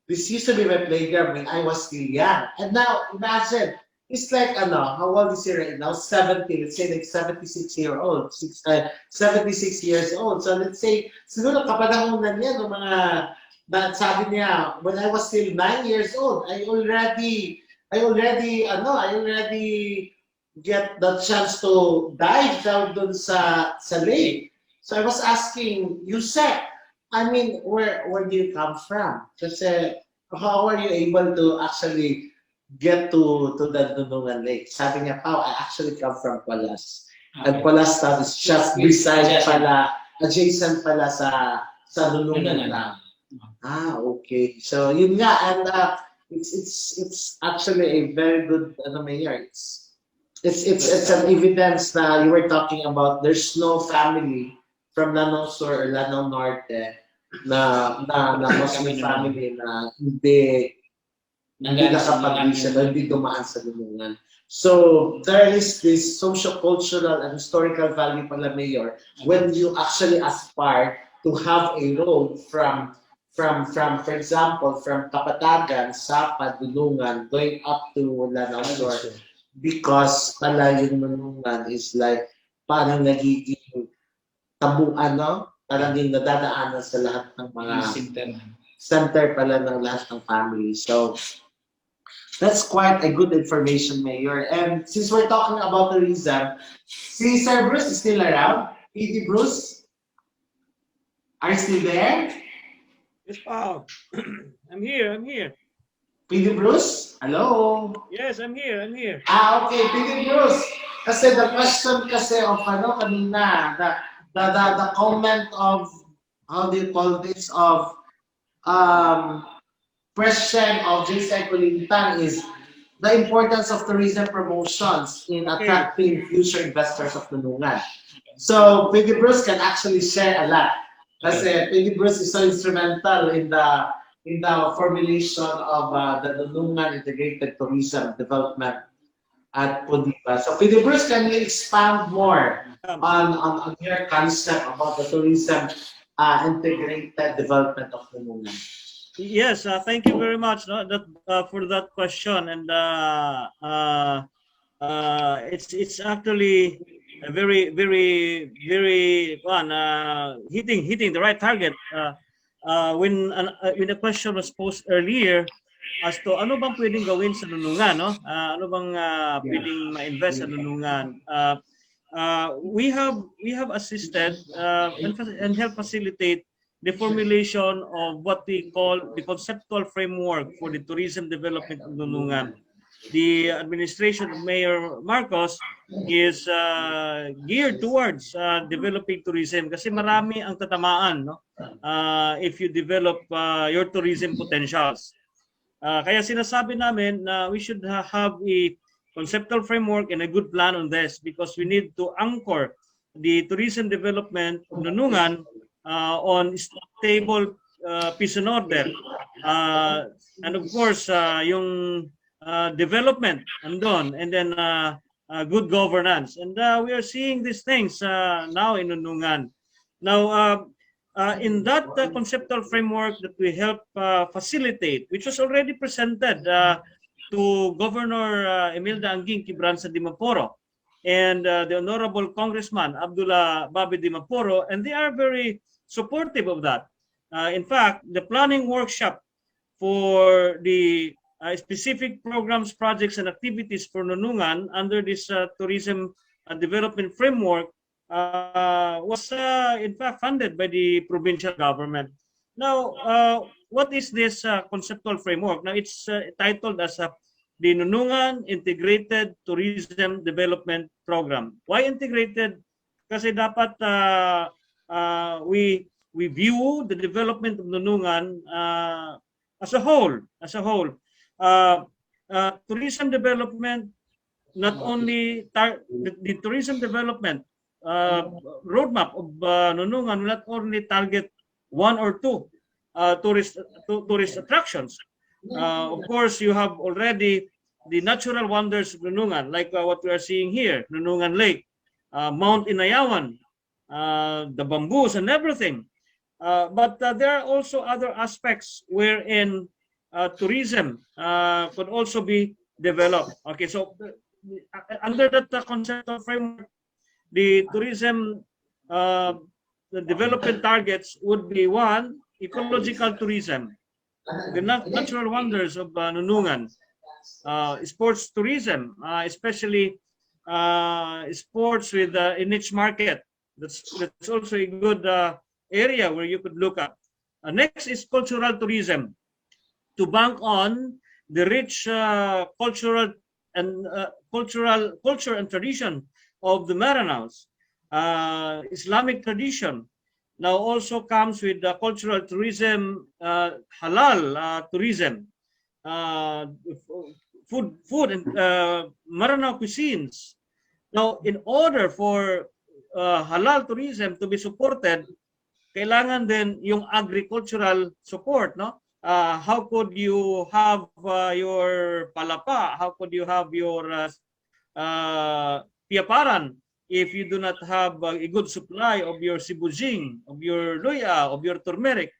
This used to be my playground when I was still young. And now, imagine, it's like, how old is he right now? 70, let's say like 76-year-old, 76 years old. So let's say, siguro kapanahonan niya, no, sabi niya, when I was still 9 years old, I already get the chance to dive down dun sa lake. So I was asking, Yusek, I mean, where do you come from? Kasi, how are you able to actually get to the Nunungan Lake? Sabi niya, Pao, I actually come from Palas. And Palas town is just beside pala, adjacent pala sa Nunungan town. Okay. So yun nga, and it's actually a very good Mayor. It's an evidence na you were talking about. There's no family from Lanao Sur or Lanao Norte na Muslim family na hindi nakapag-vision, hindi dumaan sa Nunungan. So there is this socio-cultural and historical value pala, Mayor, when you actually aspire to have a road from for example, from Kapatagan, Sapad, Nunungan, going up to Lanao Sur, because pala yung Nunungan is like parang nagiging tabuan, no? Parang yung nadadaanan sa lahat ng mga center pala ng lahat ng family. So that's quite a good information, Mayor. And since we're talking about tourism, si Sir Bruce is still around. PD Bruce, are you still there? Yes, Pao. I'm here. PD Bruce, hello. Yes, I'm here. Okay, PD Bruce. Kasi the question kasi of kanina, the comment of, how do you call this, of question of JC Kulintang is the importance of tourism promotions in attracting future investors of Nunungan. So PD Bruce can actually share a lot. Kasi PD Bruce is so instrumental in the formulation of the Nunungan Integrated Tourism Development at Pudiba. So PD Bruce, can you expand more on your concept about the tourism integrated development of Nunungan? Yes, thank you very much for that question, and it's actually a very one hitting the right target. When the question was posed earlier as to ano bang pwedeng gawin sa Nunungan, no? Ano bang pwedeng ma-invest sa Nunungan? We have assisted and helped facilitate the formulation of what we call the conceptual framework for the tourism development of Nunungan. The administration of Mayor Marcos is geared towards developing tourism kasi marami ang tatamaan, no? If you develop your tourism potentials. Kaya sinasabi namin na we should have a conceptual framework and a good plan on this because we need to anchor the tourism development of Nunungan on stable peace and order. And of course, yung development andon, and then good governance. And we are seeing these things now in Nunungan. Now, in that conceptual framework that we help facilitate, which was already presented to Governor Imelda Anguing Quibranza Dimaporo and the Honorable Congressman Abdullah Babi Dimaporo, and they are very supportive of that. In fact, the planning workshop for the specific programs, projects, and activities for Nunungan under this tourism development framework was in fact funded by the provincial government. Now, what is this conceptual framework? Now, it's titled as the Nunungan Integrated Tourism Development Program. Why integrated? Kasi dapat we view the development of Nunungan as a whole. Tourism development, not only the tourism development roadmap of Nunungan will not only target one or two tourist attractions. Of course, you have already the natural wonders of Nunungan, like what we are seeing here, Nunungan Lake, Mount Inayawan, the bamboos and everything. But there are also other aspects wherein tourism could also be developed. Okay, so under that conceptual framework, the tourism the development targets would be one, ecological tourism, the natural wonders of Nunungan, sports tourism, especially sports with a niche market. That's also a good area where you could look at. Next is cultural tourism, to bank on the rich culture and tradition of the Maranaos. Islamic tradition now also comes with the cultural tourism, halal tourism, food and Maranao cuisines. Now, in order for halal tourism to be supported, kailangan din yung agricultural support, no? How could you have your palapa? How could you have your piaparan if you do not have a good supply of your sibujing, of your luya, of your turmeric?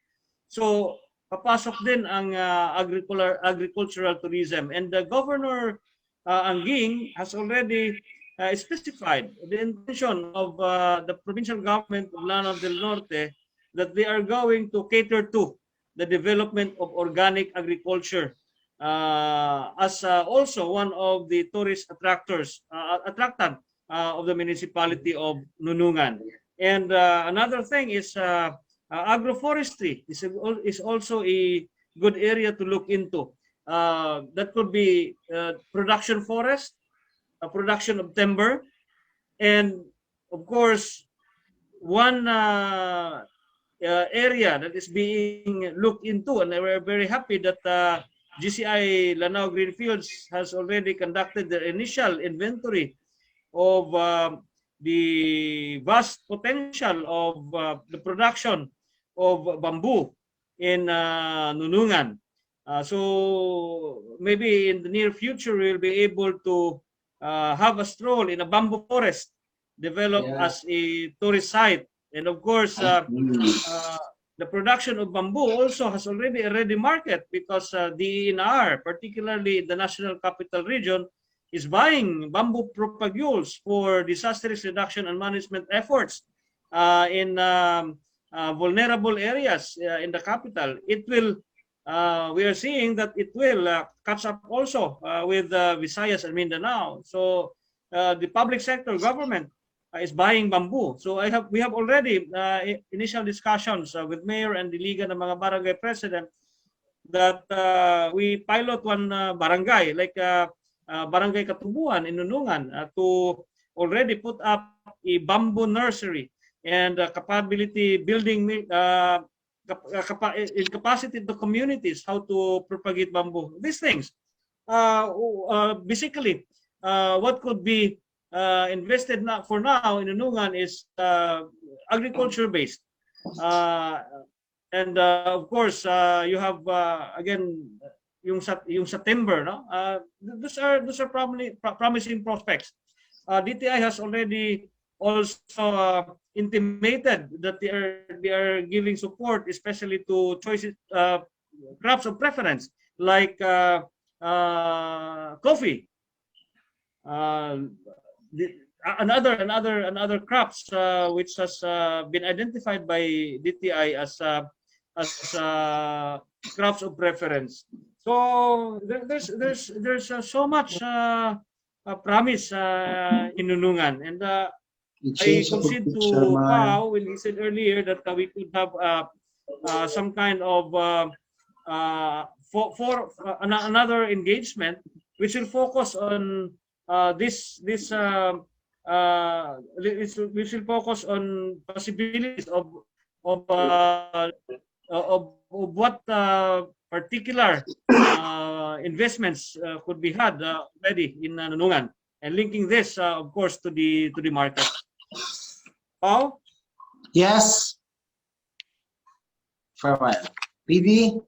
So, papasok din ang agricultural tourism. And the Governor Anguing has already specified the intention of the provincial government of Lanao del Norte that they are going to cater to the development of organic agriculture as also one of the tourist attractant of the municipality of Nunungan. And another thing is agroforestry is also a good area to look into. That could be production forest, production of timber, and of course, one area that is being looked into, and we're very happy that GCI Lanao Greenfields has already conducted the initial inventory of the vast potential of the production of bamboo in Nunungan. So maybe in the near future we'll be able to have a stroll in a bamboo forest developed as a tourist site And of course, the production of bamboo also has already a ready market because the DENR, particularly the National Capital Region, is buying bamboo propagules for disaster risk reduction and management efforts in vulnerable areas in the capital. It will, we are seeing that it will catch up also with Visayas and Mindanao. So the public sector government is buying bamboo. So we have already initial discussions with mayor and the Liga ng mga barangay president that we pilot one barangay like Barangay Katubuan in Nunungan to already put up a bamboo nursery and capability building in capacity to communities how to propagate bamboo. These things basically what could be invested for now in Nunungan is agriculture based, and of course you have again yung September, no? Those are promising prospects. DTI has already also intimated that they are giving support, especially to choices crops of preference like coffee. Another crops which has been identified by DTI as crops of preference. So there's so much promise in Nunungan, and I concede to Pao when he said earlier that we could have some kind of for another engagement which will focus on which will focus on possibilities of what particular investments could be had already in Nunungan, and linking this, of course, to the market. Paul? Yes. For a while. PD?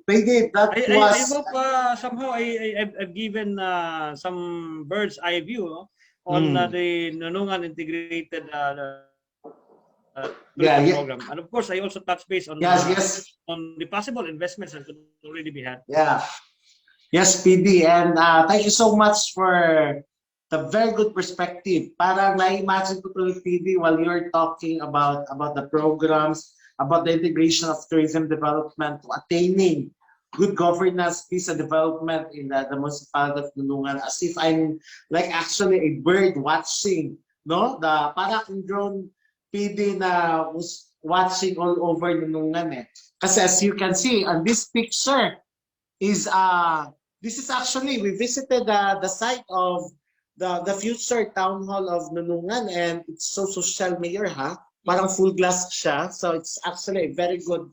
PD, I hope somehow I've given some bird's eye view on the Nunungan integrated program, and of course I also touch base on on the possible investments that could already be had. Yes, PD, and thank you so much for the very good perspective. Parang na-imagine ko tuloy, PD, while you're talking about the programs, about the integration of tourism development to attaining good governance, peace and development in the municipality of Nunungan, as if I'm like actually a bird watching, no? The parang drone PD na was watching all over Nunungan eh. Kasi as you can see on this picture is this is actually, we visited the site of the future town hall of Nunungan, and it's so social, Mayor, ha? Parang full glass siya. So it's actually a very good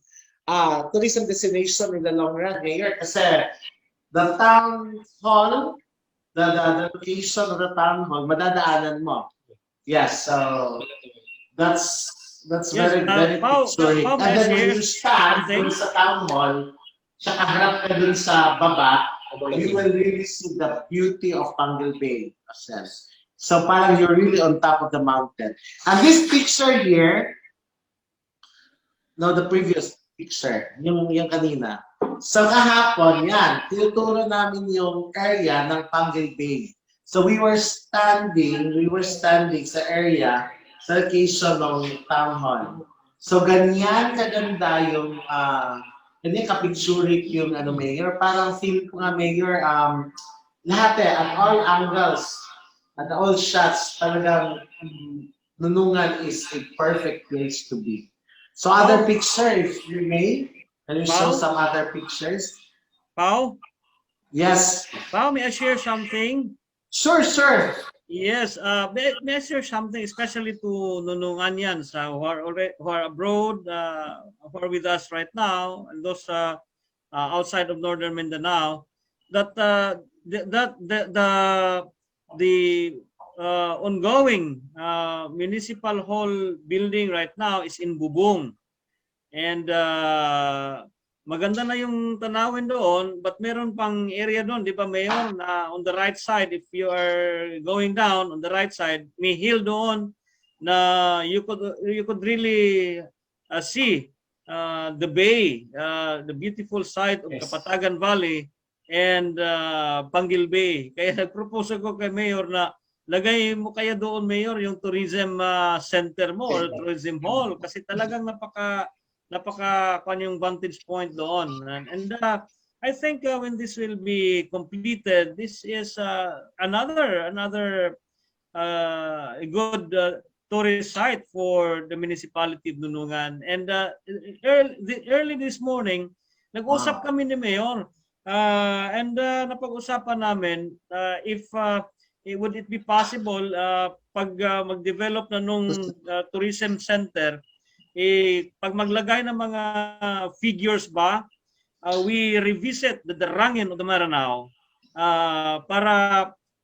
tourism destination in the long run, Mayor. Kasi the town hall, the location of the town hall, madadaanan mo. Yes, so that's very picturing. And then when you stand dun sa town hall, sa kaharap ka dun sa baba, you will really see the beauty of Pangal Bay. So parang you're really on top of the mountain. And this picture here, no, the previous picture, yung kanina. So kahapon, yan, tinuturo namin yung area ng Pangal Bay. So we were standing sa area, sa location ng town hall. So ganyan kaganda yung ganyan kapicturik yung Mayor. Parang feel ko nga, Mayor, lahat at all angles, at all shots, talagang Nunungan is a perfect place to be. So other picture, if you may, can you show some other pictures? Pao? Yes. Pao, may I share something? Sure. Yes, may I share something, especially to Nununganians who are abroad, who are with us right now, and those outside of northern Mindanao, that the ongoing municipal hall building right now is in Bubong, and maganda na yung tanawin doon, but meron pang area doon, di ba Mayor, na on the right side, if you are going down on the right side, may hill doon na you could really see the bay, the beautiful site of Yes. Kapatagan Valley and Panggil Bay. Kaya nagpropose ko kay Mayor na lagay mo kaya doon, Mayor, yung tourism center mo or tourism hall kasi talagang napaka yung vantage point doon. And I think when this will be completed, this is another a good tourist site for the municipality of Nunungan. And early this morning, nag-usap kami ni Mayor and napag-usapan namin if would it be possible pag mag-develop na nung tourism center, pag maglagay ng mga figures ba, we revisit the darangin of the Maranao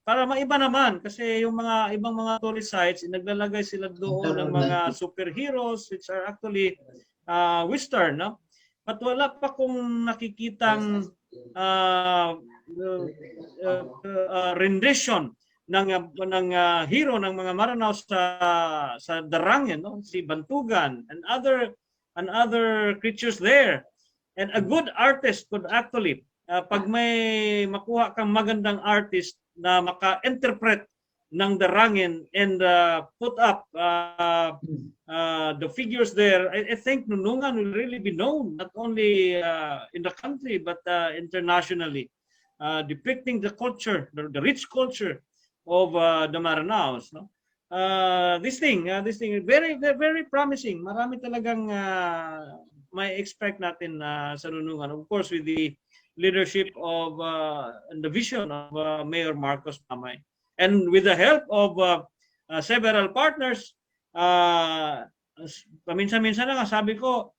para maiba naman kasi yung mga ibang mga tourist sites naglalagay sila doon ng mga superheroes which are actually Western, no? But wala pa kung nakikitang rendition ng hero ng mga Maranao sa Darangin, no? Si Bantugan and other creatures there. And a good artist could actually pag may makuha kang magandang artist na maka-interpret ng Darangin and put up the figures there, I think Nunungan will really be known not only in the country but internationally, depicting the culture, the rich culture of the Maranaos, no? This thing very very promising. Marami talagang may expect natin sa Nunungan, of course with the leadership of and the vision of Mayor Marcos Mamay, and with the help of several partners. Paminsan-minsan na nga sabi ko,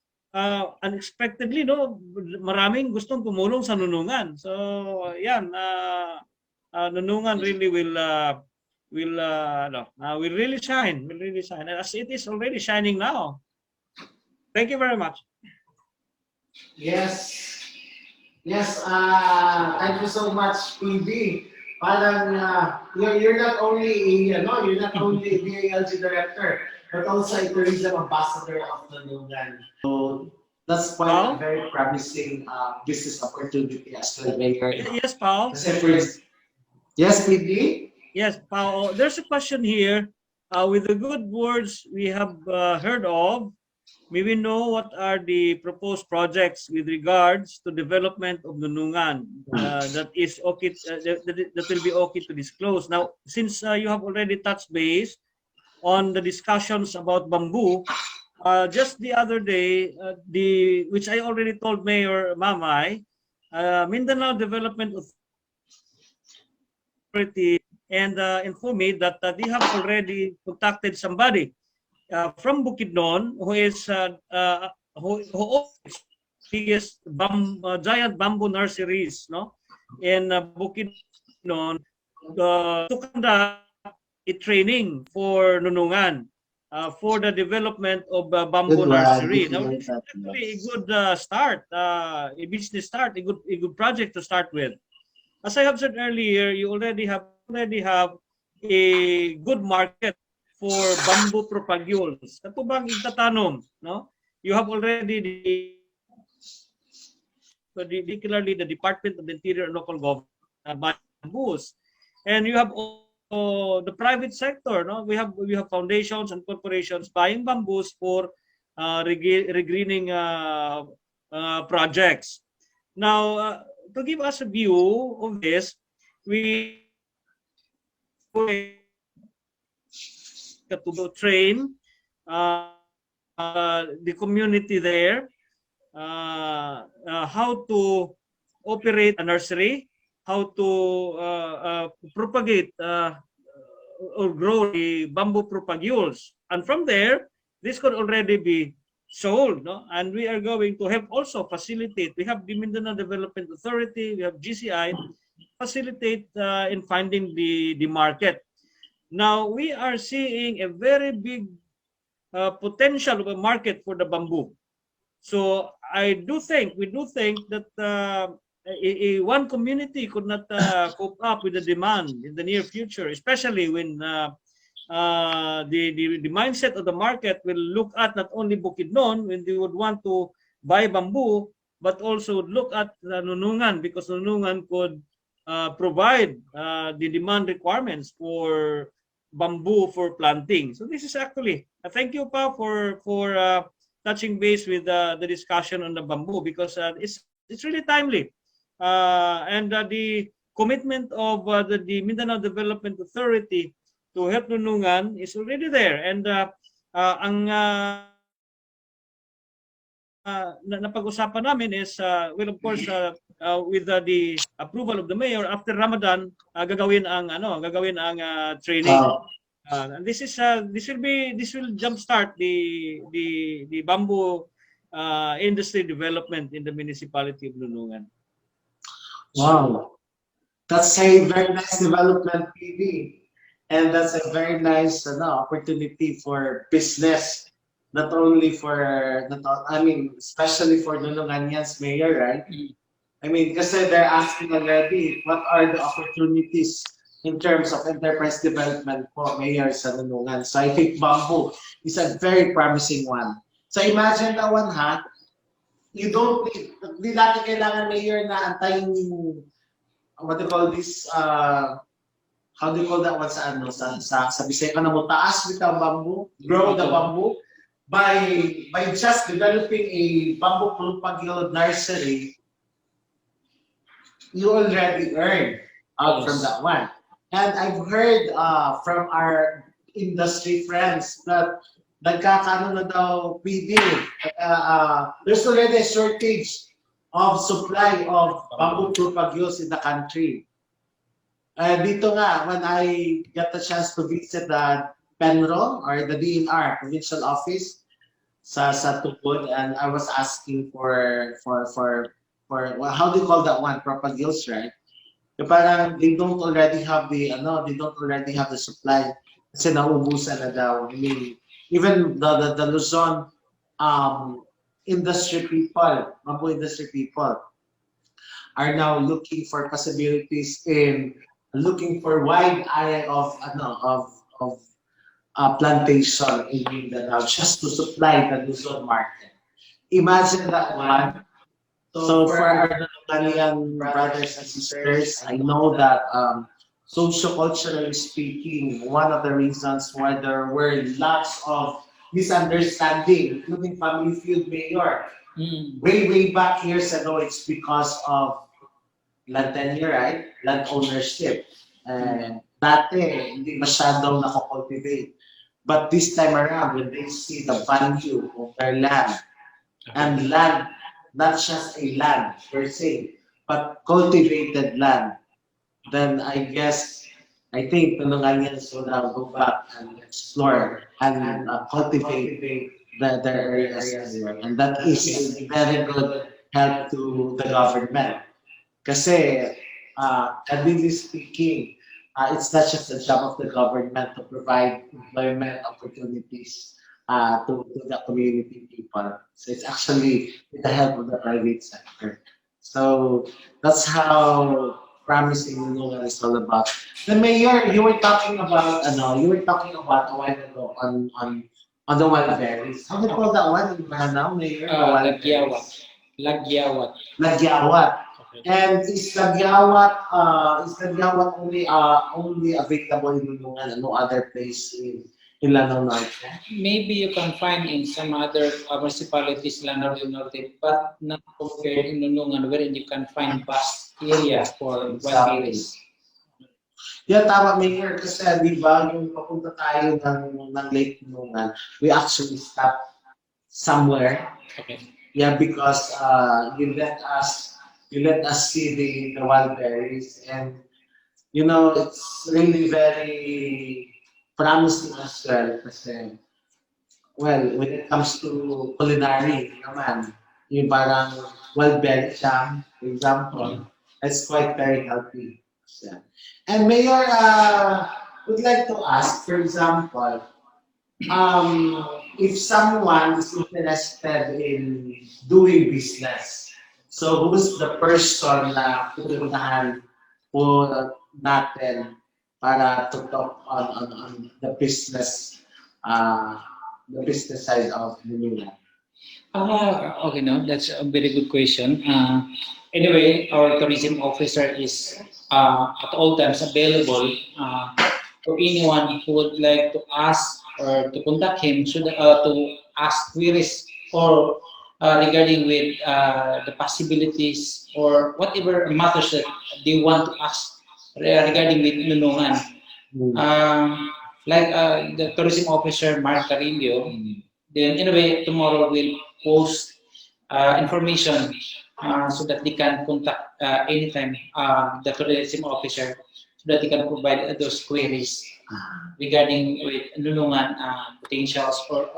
unexpectedly, no, maraming gustong tumulong sa Nunungan. So yan, Nunungan really will really shine, as it is already shining now. Thank you very much. Yes. Thank you so much, PB. Parang you're not only a BALG director, but also a tourism ambassador of Nunungan. So that's quite a very promising business opportunity as well, Mayor. Yes, Paul. Yes, PB. Yes, Paul. There's a question here. With the good words we have heard of, may we know what are the proposed projects with regards to development of Nunungan that is okay, that will be okay to disclose. Now, since you have already touched base on the discussions about bamboo, just the other day, which I already told Mayor Mamay, Mindanao Development Authority and informed me that they have already contacted somebody from Bukidnon who is who owns biggest giant bamboo nurseries, no, in Bukidnon, to conduct a training for Nunungan for the development of bamboo nursery. Now, this is actually a good start, a business start, a good project to start with. As I have said earlier, you already have a good market for bamboo propagules. Kato bang itatanong, no? You have already particularly the Department of the Interior and Local Government bamboos, and you have also the private sector, no? We have foundations and corporations buying bamboos for regreening projects. Now, to give us a view of this, we to train the community there how to operate a nursery, how to propagate or grow the bamboo propagules, and from there this could already be sold, no? And we are going to help also facilitate. We have the Mindanao Development Authority, we have GCI, facilitate in finding the market. Now, we are seeing a very big potential of a market for the bamboo. So we do think that one community could not cope up with the demand in the near future, especially when the mindset of the market will look at not only Bukidnon when they would want to buy bamboo, but also would look at Nunungan, because Nunungan could provide the demand requirements for bamboo for planting. So this is actually thank you pa for touching base with the discussion on the bamboo, because it's really timely, and the commitment of the Mindanao Development Authority to help Nunungan is already there, and ang napag-usapan namin is well, of course, with the approval of the mayor, after Ramadan gagawin ang training. And this will jumpstart the bamboo industry development in the municipality of Nunungan. Wow, that's a very nice development, PB. And that's a very nice opportunity for business, not only for, especially for Nunungan's mayor, right? I mean, kasi they're asking already, what are the opportunities in terms of enterprise development for mayor sa Nunungan? So I think bamboo is a very promising one. So imagine that one, ha? You don't need, hindi natin kailangan mayor na antayin, what do you call this, how do you call that one sa Bisaya ka na mo, taas with the bamboo, grow the bamboo, by just developing a bamboo pulpagil nursery, you already earn out from that one. And I've heard from our industry friends that nagkakano na daw PD, there's already a shortage of supply of bamboo pulpagils in the country. Dito nga, when I got the chance to visit the Penro or the DNR provincial office sa Tupod, and I was asking for well, how do you call that one? Propagils, right? Parang they don't already have the supply kasi naubusan na daw. I mean, even the Luzon industry people, bamboo industry people are now looking for possibilities in looking for wide area of plantation in Mindanao just to supply the Luzon market. Imagine that one. So for our Nunungan brothers and sisters, I know that socio-culturally speaking, one of the reasons why there were lots of misunderstanding, including Family Feud Mayor, way back years ago, it's because of land tenure, right? Land ownership. Dati, hindi masyadong nako-cultivate. But this time around, when they see the value of their land, and land, not just a land per se, but cultivated land, then I think Nununganians will now go back and explore and cultivate their areas. And that is a very good help to the government. Kasi, really speaking, it's not just the job of the government to provide employment opportunities to the community people. So it's actually with the help of the private sector. So that's how promising Nunungan is all about. The mayor, you were talking about a while ago on the wild berries. How do you call that one in Lanao, Mayor? Lagyawat. And is Lagyawat only available in Nunungan and no other place in Lanao Norte? Maybe you can find in some other municipalities, Lanao del Norte, but not compared in Nunungan, wherein you can find vast area for wild berries. Yeah, tama, Mayor, kasi di ba yung papunta tayo ng Lake Nunungan, we actually stopped somewhere. Okay. Yeah, because you let us see the wild berries, and it's really very promising as well. Kasi, well, when it comes to culinary naman, yung parang wild berry jam, for example, it's quite very healthy. Yeah. And Mayor, would like to ask, for example, if someone is interested in doing business, so who's the person na pupuntahan po natin para to talk on uh, the business side of Nunungan? Okay, no, that's a very good question. Anyway, our tourism officer is at all times available for anyone who would like to ask or to contact him to ask queries or regarding with the possibilities or whatever matters that they want to ask regarding with Nunungan. Like the tourism officer, Mark Carillo, then anyway, tomorrow we'll post information so that they can contact anytime the tourism officer so that they can provide those queries regarding with Nunungan potentials or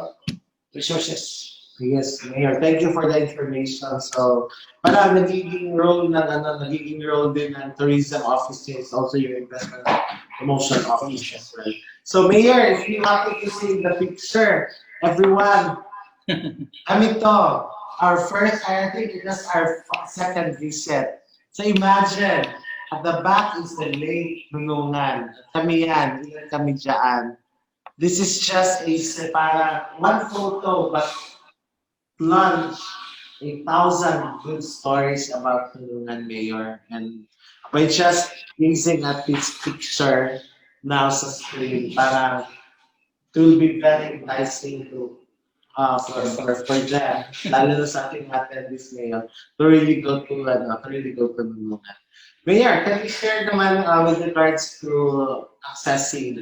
resources. Yes, Mayor. Thank you for the information. So, parang nagiging role din ng tourism office is also your investment promotion office as well. So, Mayor, if you happen to see the picture, everyone, ito, I think it was our second visit. So, imagine, at the back is the Lake Nunungan. Kami yan, ilan kami dyan. This is just parang one photo, but plunge 1,000 good stories about Nunungan, Mayor. And by just gazing at this picture now sa screen, parang it will be very enticing to for them, lalo na sa ating attendees ngayon, to really go to Nunungan. Mayor, can you share naman with regards to accessing,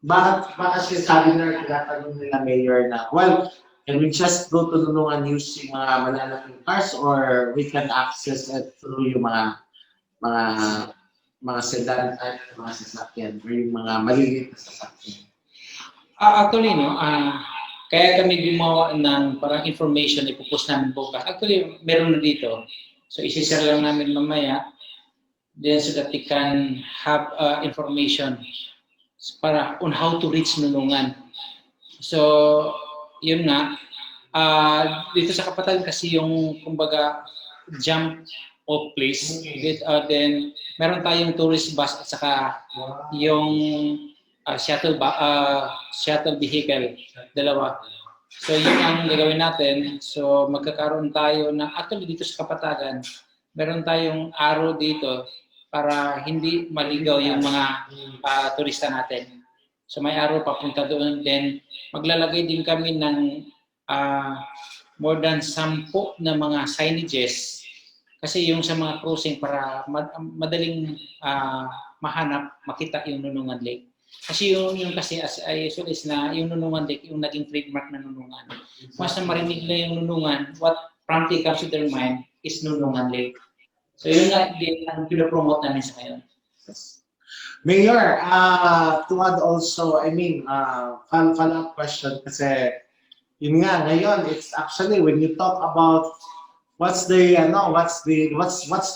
bakit sinasabi na tinatanong nila Mayor na, well, can we just go to Nunungan using mga malalaking cars or we can access it through yung mga sedan type, mga sasakyan or yung mga maliliit na sasakyan? Actually, no, kaya kami gumawa ng parang information ipopost namin bukas. Actually, meron na dito. So, isi-share lang namin mamaya then so that they can have information para on how to reach Nunungan. So, yun nga. Dito sa Kapatagan kasi yung, kumbaga, jump off place. Then, meron tayong tourist bus at saka yung shuttle vehicle, dalawa. So, yun ang gagawin natin. So, magkakaroon tayo na, actually dito sa Kapatagan, meron tayong arrow dito para hindi maligaw yung mga turista natin. So may araw papunta doon. Then maglalagay din kami ng more than 10 na mga signages. Kasi yung sa mga cruising para madaling mahanap, makita yung Nunungan Lake. Kasi yung kasi as I usually is na yung Nunungan Lake, yung naging trademark na Nunungan. Once na marinig na yung Nunungan, what promptly comes to their mind is Nunungan Lake. So yun nga din ang pinopromote namin sa ngayon. Mayor, to add also, follow-up question kasi yun nga ngayon, it's actually when you talk about what's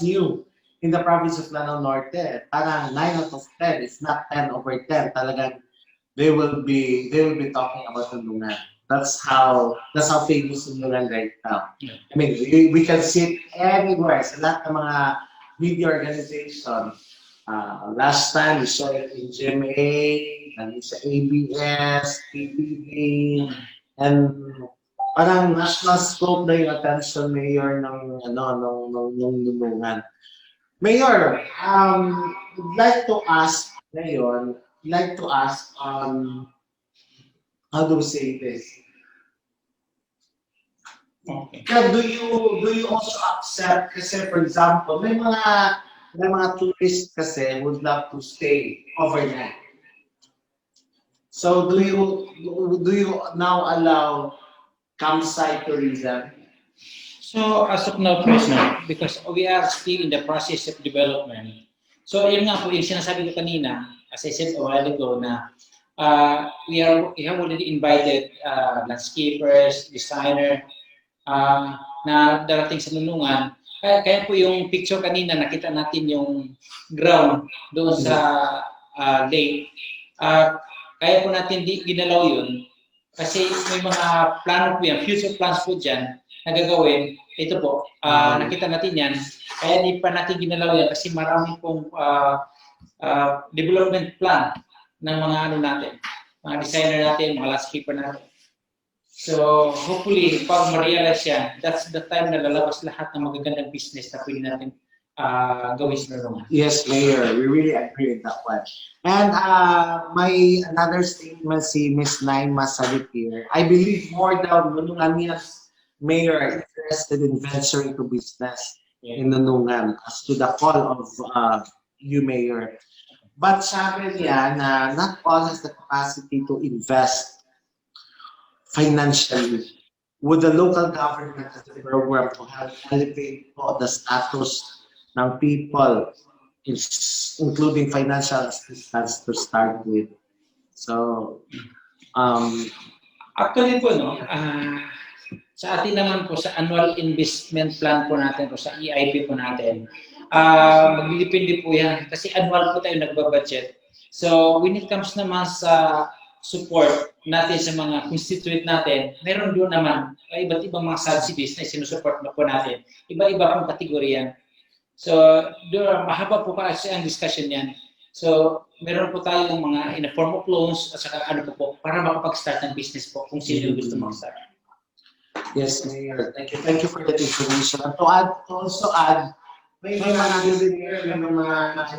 new in the province of Lanao Norte, parang 9 out of 10, if not 10 over 10, talagang they will be talking about Nunungan. That's how famous Nunungan right now. We can see it everywhere sa lahat ng mga media organization. Last time we saw it in GMA, and sa ABS, PTV, and parang national scope na yung attention, Mayor, ng Nunungan. Mayor, would like to ask ngayon, how do we say this? Okay. Do you also accept, kasi for example, may mga tourists kasi would love to stay overnight. So do you now allow campsite tourism? So as of now, President, because we are still in the process of development. So yun nga po yung sinasabi ko kanina, as I said a while ago na we have already invited landscapers, designer na darating sa Nunungan. Kaya po yung picture kanina, nakita natin yung ground doon sa lake. kaya po natin di ginalaw yun kasi may mga plano po yan, future plans po dyan na gagawin. Ito po, nakita natin yan. Kaya di pa natin ginalaw yan kasi marami pong development plan ng mga ano natin, mga designer natin, mga landscaper natin. So, hopefully, pag ma-realize yan, that's the time na lalabas lahat ng magagandang business na pwede natin gawin sa Nunungan. Yes, Mayor, we really agree with that one. And another statement si Miss Naima said here, I believe more daw Nununganians Mayor are interested in venturing to business in Nunungan as to the call of you, Mayor. But sabi niya na not all has the capacity to invest financially. Would the local government as a program to help elevate the status ng people, including financial assistance to start with? So, actually po, no, sa atin naman po, sa annual investment plan po natin, po sa EIP po natin, magdidepende po yan kasi annual po tayo nagbabudget. So, when it comes naman sa support natin sa mga constituent natin, meron doon naman iba't ibang mga subsidies na sinusupport na po natin. Iba-iba pong kategorya. So, doon, mahaba po kasi ang discussion yan. So, meron po tayong mga in a form of loans at saka ano po para makapag-start ng business po kung sino yung gusto mag-start. Yes, Mayor. Thank you. Thank you for that information. And to also add, may mga din here, may mga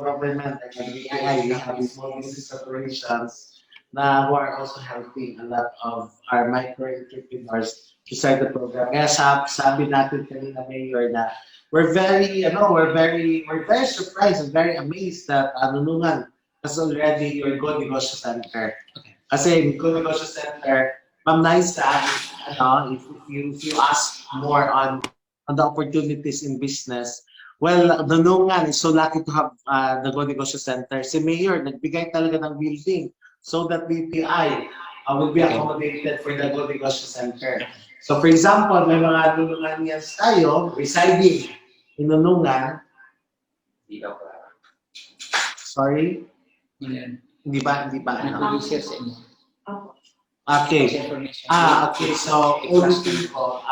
government like BAI, we have small business operations na who are also helping a lot of our micro-entrepreneurs to start the program. Kaya sabi natin kanina, Mayor, na we're very surprised and very amazed that Nunungan has already your Go Negosyo Center. Kasi Go Negosyo Center, Ma'am Naisa, if you ask more on the opportunities in business, well, Nunungan is so lucky to have the Go Negosyo Center. Si Mayor, nagbigay talaga ng building so that BPI will be accommodated for the Go Negosyo Center. So for example, may mga Nununganians tayo residing in Nunungan. Sorry? Hindi ba? Share sa inyo. Okay. Okay. So, ulitin ko.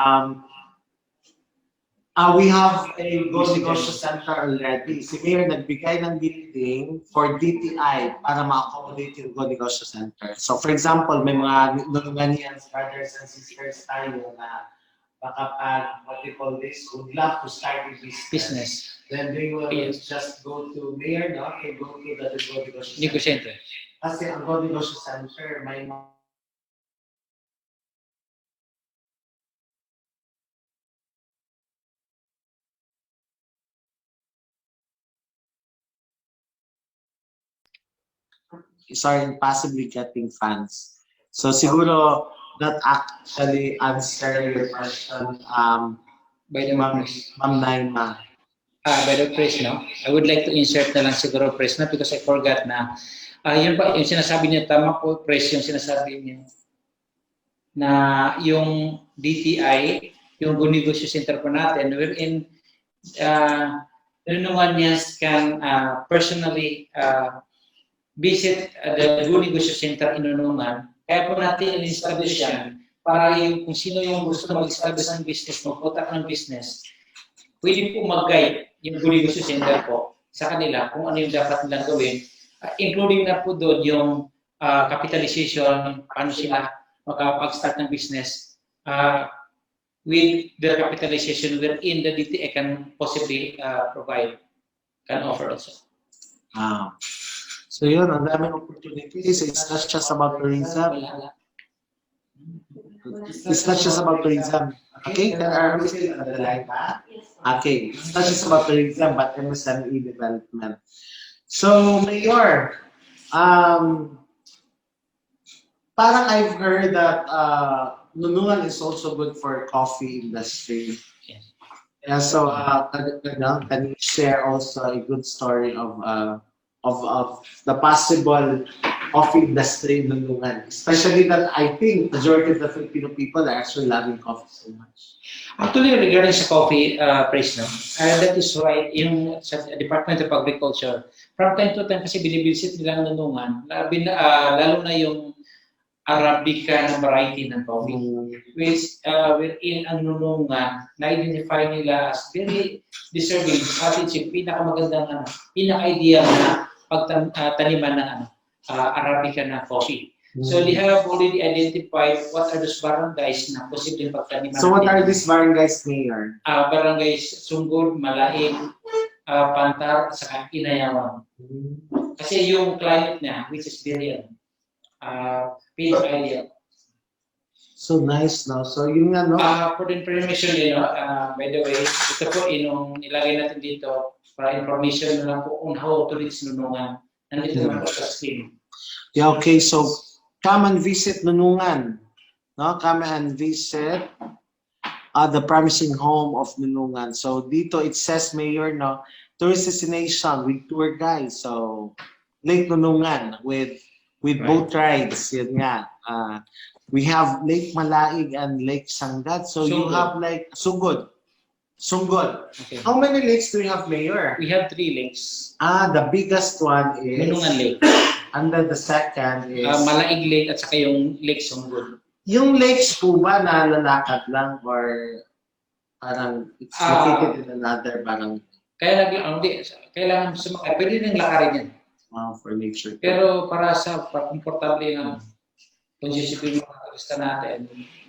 We have a Go Negosyo Center already. Si Mayor nagbigay ng building for DTI para ma-accommodate yung Go Negosyo Center. So, for example, may mga Nununganians, brothers and sisters tayo na baka what they call this, would love to start a business. Then they will just go to Mayor, no? Okay, go to the Go Negosyo Center. Kasi ang Go Negosyo Center, may are possibly getting funds. So siguro that actually answer your question, By the Ma'am Naima. By the press, no? I would like to insert na lang siguro press na because I forgot na yun ba, yung sinasabi niya, tama po press yung sinasabi niya na yung DTI, yung Go Negosyo Center po natin, wherein Nununganians can personally visit the Go Negosyo Center in Nunungan. Kaya po natin in-establish yan para yung kung sino yung gusto mag-establish ng business, mag-contact ng business, pwede po mag-guide yung Go Negosyo Center po sa kanila kung ano yung dapat nilang gawin. Including na po doon yung capitalization, paano sila makapag-start ng business with the capitalization wherein the DTE can possibly provide, can offer also. So yun, ang daming opportunities. It's not just about tourism. It's not just about tourism. Okay, are we still on the line? Okay, it's not just about tourism, but MSME development. So, Mayor, parang I've heard that Nunungan is also good for coffee industry. Yeah, so can you share also a good story of the possible coffee industry in Nunungan. Especially that I think majority of the Filipino people are actually loving coffee so much. Actually, regarding sa coffee price, no? That is why yung sa Department of Agriculture, from time to time kasi binibisit nila ang Nunungan, lalo na yung Arabica na variety ng coffee, which wherein ang Nunungan na-identify nila as very deserving at it's yung pinakamagandang, pinaka-ideal na pagtaniman ng Arabica na coffee. So they have already identified what are those barangays na posibleng pagtaniman. So what are these barangays, Mayor? Barangays Sunggod, Malaing, Pantar, at saka Inayawan. Kasi yung climate niya, which is very ideal. So nice, no? So yun nga, no? For the information, by the way, ito po, nilagay natin dito para information na lang po on how to reach Nunungan. Nandito naman po sa screen. Yeah, okay, so come and visit Nunungan. No? Come and visit the promising home of Nunungan. So dito it says, Mayor, no, tourist destination with tour guides. So Lake Nunungan with boat rides. Yun nga. We have Lake Malaig and Lake Sanggat. So you have like Sunggod. Okay. How many lakes do you have, Mayor? We have 3 lakes. The biggest one is Nunungan Lake. And then the second is Malaig Lake at saka yung Lake Sunggod. yung lakes po ba na lalakad lang or parang it's located in another parang kailangan sumakay. Pwede nang lakarin yan. for nature. Pero para sa komportable ng congestion ng mga turista natin,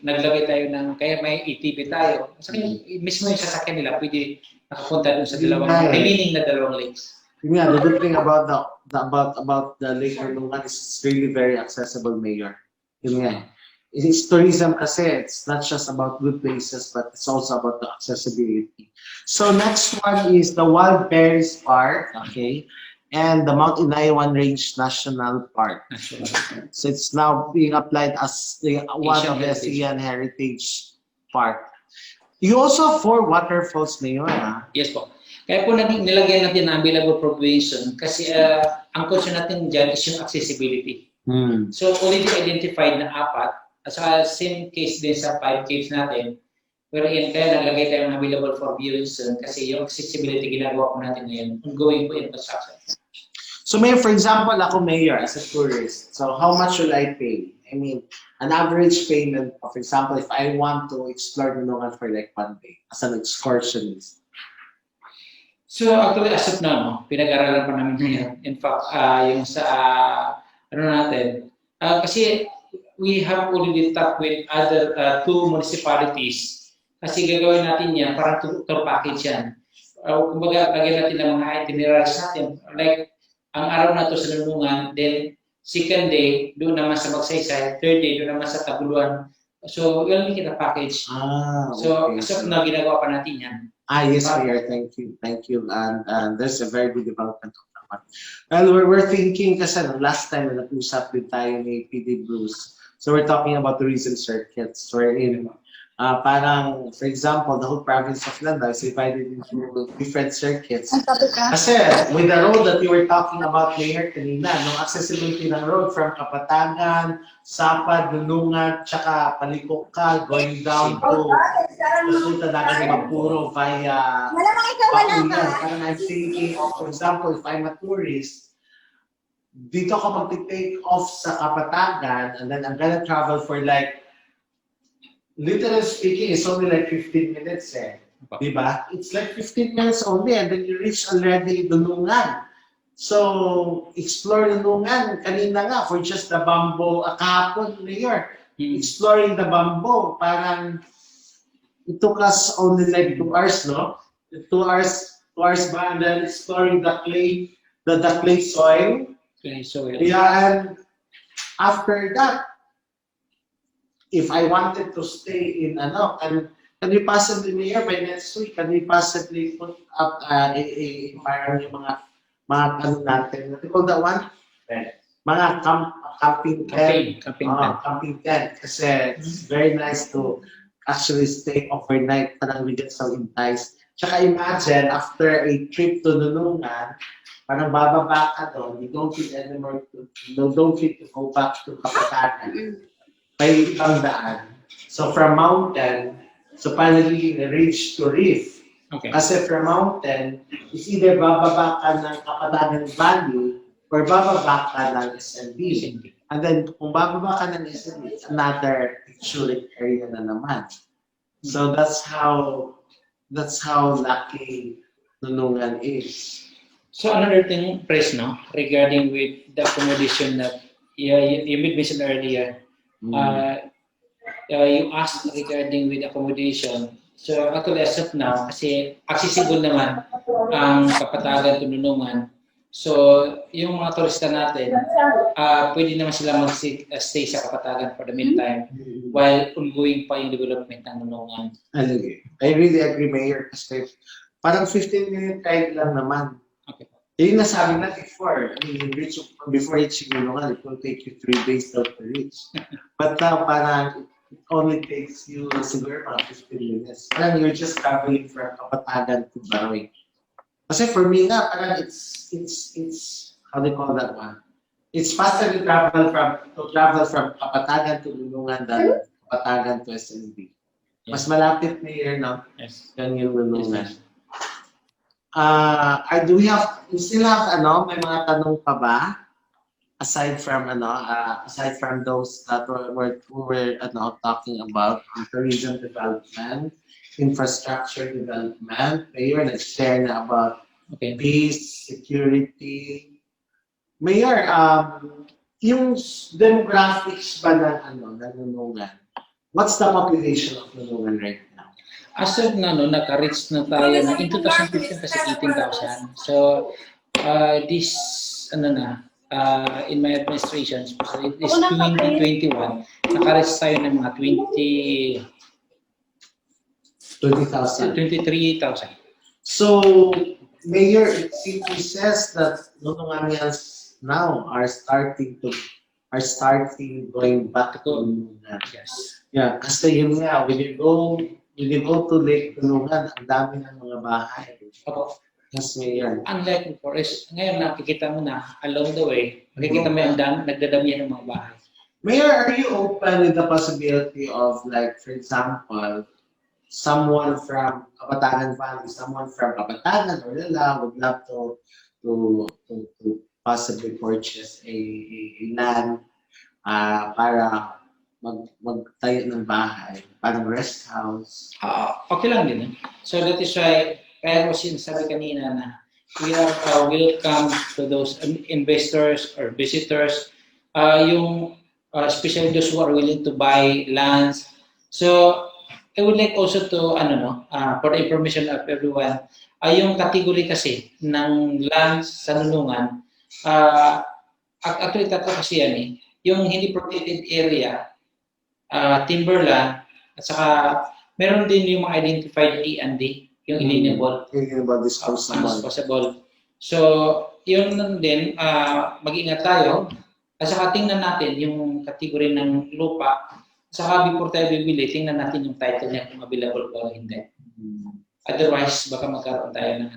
naglagay tayo ng, kaya may ATV tayo. Kasi mismo yung sasakyan nila, pwede nakapunta dun sa remaining na dalawang lakes. Yeah, the good thing about the Lake Nunungan is it's really very accessible, Mayor. Yun nga. It's tourism kasi, it's not just about good places, but it's also about the accessibility. So next one is the Wild Berries Park, okay, and the Mount Inayawan Range National Park. So it's now being applied as one of the ASEAN Heritage Park. You also have 4 waterfalls, Mayor. Yes po. Kaya po nilagyan natin ang available provision kasi ang concern natin dyan is yung accessibility. So already identified na 4 at saka same case din sa 5 caves natin. Pero yan, kaya naglagay tayo ng available for viewing kasi yung accessibility ginagawa po natin ngayon, ongoing po in construction. So Mayor, for example, ako Mayor as a tourist, so how much will I pay? I mean, an average payment, for example, if I want to explore Nunungan for like 1 day as an excursionist. So actually, as of now, pinag-aralan pa namin ngayon. In fact, yung sa, kasi we have already talked with other 2 municipalities. Kasi gagawin natin yan, parang tour package yan. Kumbaga, lagyan natin ng mga itineraries natin. Like, ang araw na to sa Nunungan, then second day, doon naman sa Magsaysay, third day, doon naman sa Tabuluan. So, yun yung kita package. So, as of now, ginagawa pa natin yan. Yes, Mayor. Thank you. Thank you. And there's a very good development of that one. Well, we're thinking kasi last time na nag-usap din tayo ni PD Bruce. So we're talking about tourism circuits. We're in parang, for example, the whole province of Lanao is divided into different circuits. Kasi with the road that you were talking about, Mayor, kanina, no, accessibility ng road from Kapatagan, Sapad, Nunungan, tsaka Palikokal, going down to Pasunta Dagat Mapuro via Paulan. Parang I'm thinking of, for example, if I'm a tourist, dito ako mag-take off sa Kapatagan and then I'm gonna travel for like literally speaking, it's only like 15 minutes Diba? It's like 15 minutes only and then you reach already Nunungan. So, explore Nunungan kanina nga for just the bamboo, kahapon, Mayor. Exploring the bamboo, parang it took us only like 2 hours, no? 2 hours ba? And then exploring the clay soil. Yeah, and after that, if I wanted to stay in can we possibly, Mayor, by next week, can we possibly put up parang yung mga ano natin, what do you call that one? Mga camping tent. Camping tent. Kasi it's very nice to actually stay overnight, parang we get so enticed. Tsaka imagine, after a trip to Nunungan, parang bababa ka doon, you don't need anymore don't need to go back to Kapatagan. May ibang daan. So from mountain, so finally reach to reef. Okay. Kasi from mountain, is either bababa ka ng Kapatagan Valley or bababa ka ng SNB. And then kung bababa ka ng SNB, it's another picturing area na naman. So that's how lucky Nunungan is. So another thing, Pres, no, regarding with the accommodation that you mentioned earlier, you asked regarding with accommodation. So actually as of now, kasi accessible naman ang Kapatagan to Nunungan. So yung mga turista natin, pwede naman sila mag-stay sa Kapatagan for the meantime while ongoing pa yung development ng Nunungan. I really agree, Mayor, kasi parang 15-minute ride lang naman. Okay. Yung nasabi na before, I mean, before reaching Nunungan, it will take you 3 days to reach. But now, parang it only takes you siguro mga 15 minutes. Parang you're just traveling from Kapatagan to Baroy. Kasi for me nga, parang it's how do you call that one? It's faster to travel from Kapatagan to Nunungan than Kapatagan to SNB. Mas malapit na yun, no? Yes. Yan yung Nunungan. We still have may mga tanong pa ba? Aside from those that we were talking about tourism development, infrastructure development, Mayor, nag-share na about peace, security. Mayor, yung demographics ba ng Nunungan? What's the population of Nunungan right now? As of now, naka-reach na tayo na in 2015 kasi 18,000. So, this, in my administration, especially this 2021, naka-reach tayo ng mga 23,000. So, Mayor, it simply says that Nununganians now are starting going back to Nunungan. Yes. Yeah, kasi yun nga, when you go to Lake Nunungan, ang dami ng mga bahay. Opo. Yes, Mayor. Unlike before, ngayon nakikita mo na along the way, makikita mo yung nagdadami ng mga bahay. Mayor, are you open with the possibility of, like, for example, someone from Kapatagan Valley, someone from Kapatagan or Lanao would love to possibly purchase a land para magtayo ng bahay, parang rest house? Okay lang din. So that is why, kaya ko sinasabi kanina na we are welcome to those investors or visitors, especially those who are willing to buy lands. So I would like also to, for the information of everyone, yung category kasi ng lands sa Nunungan, actually tatlo kasi yan eh. Yung hindi protected area, timberland, at saka meron din yung mga identified D&D, yung inalienable, disposable. So, yun din, mag-ingat tayo. At saka tingnan natin yung category ng lupa. At saka before tayo bibili, tingnan natin yung title niya kung available o hindi. Otherwise, baka magkaroon tayo ng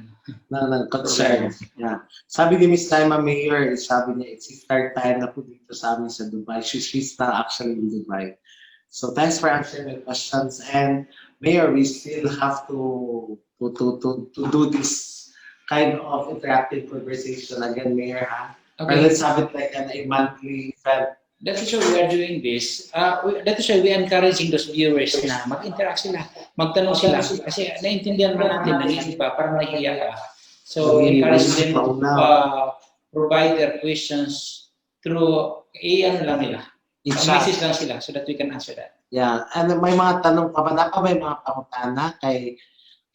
concern. Yeah. Sabi ni Miss Taima Mayor, sabi niya, it's third time na po dito sa amin sa Dubai. She's now actually in Dubai. So thanks for answering the questions. And Mayor, we still have to do this kind of interactive conversation again, Mayor. Okay. Or let's have it like a monthly event. That is why we are doing this. That is why we are encouraging those viewers na mag-interact sila, magtanong sila. Kasi naiintindihan ba natin, nag-iiba, parang nahihiya ka. So, encourage them to provide their questions through, lang nila. Message lang sila so that we can answer that. Yeah, and may mga tanong pa ba? May mga pangutana kay,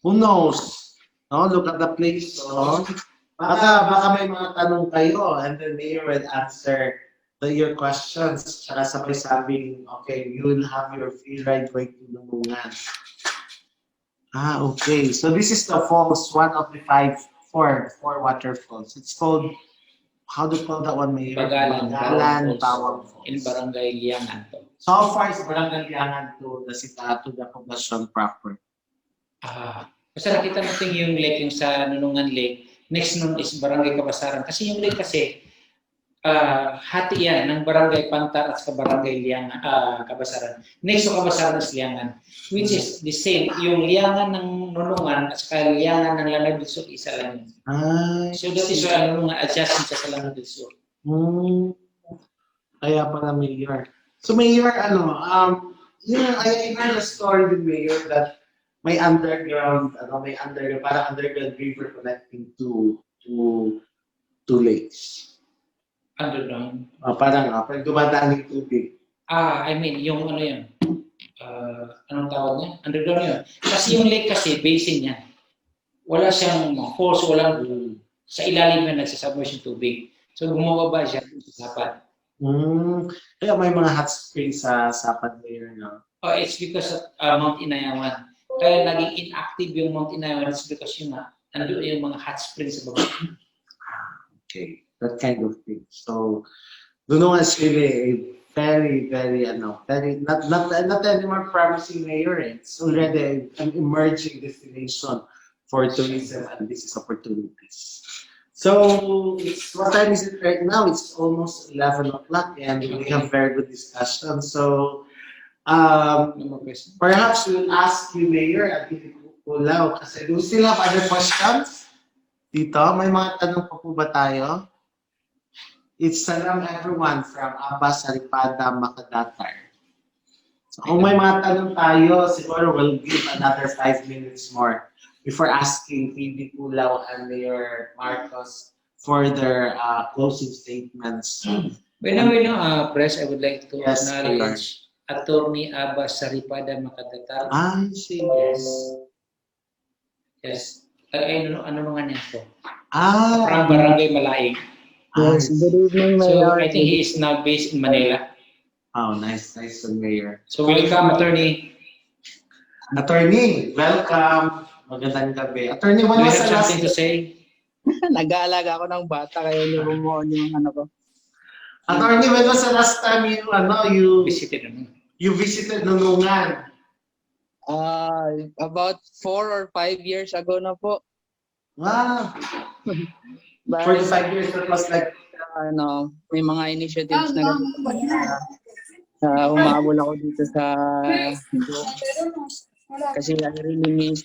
who knows? No, look at the place. So, baka may mga tanong kayo and then Mayor will answer your questions. Tsaka sabay sabing, okay, you will have your free ride way to Nunungan. Okay. So this is the falls, one of the four waterfalls. It's called, how do you call that one, Mayor? Bagalan Bawang Falls. In Barangay Liangan. So how far is Barangay Liangan to the poblacion proper? Basta nakita natin yung lake, yung sa Nunungan Lake, Next nun is Barangay Kabasaran. Kasi yung lake kasi, hati yan ng Barangay Pantar at sa Barangay Kabasaran. Next to Kabasaran is Liangan, which is the same. Yung Liangan ng Nunungan at saka Liangan ng Lanao del Sur, isa lang yun. So that is why ang Nunungan adjustment sa Lanao del Sur. Kaya pala Mayor. So Mayor, I heard a story with Mayor that may underground, parang underground river connecting to lakes. Underground? Parang dumadaan yung tubig. I mean, yung ano yun, anong tawag niya? Underground yun. Kasi yung lake kasi, basin niya. Wala siyang force, walang sa ilalim na nagsasubmerge yung tubig. So bumababa siya sa sapat. Kaya may mga hot springs sa sapat Mayor, no? Oh, it's because of Mount Inayawan. Kaya naging inactive yung Mount Inayawan, it's because yun na, nandun yung mga hot springs sa baba. Okay, that kind of thing. So, Nunungan is really a very, very, not anymore promising Mayor. It's already an emerging destination for tourism and business opportunities. So, what time is it right now? It's almost 11 o'clock and we have very good discussion. So, perhaps we'll ask you, Mayor, at Pulaw, kasi do we still have other questions? Dito, may mga tanong pa po ba tayo? It's salam everyone from Abbas Saripada, Makadatar. So, kung may mga tanong tayo, siguro we'll give another 5 minutes more before asking PB Pulaw and Mayor Marcos for their closing statements. But now, Press, I would like to acknowledge Attorney Abbas Saripada Makadatar. Yes. Yes. Ano nga niya po? From From Barangay Malaig. Yes, good evening, Mayor. So I think he is now based in Manila. Oh, nice Mayor. So welcome, Attorney. Attorney, welcome. Magandang gabi. Attorney, Do when you was have the last something to say? Nag-aalaga ako ng bata, kaya niyo bumuon yung ano ko. Attorney, when was the last time you Visited Nunungan? About 4 or 5 years ago na po. Wow. But, 45 years, that was like... may mga initiatives na umabol ako dito sa kasi I really miss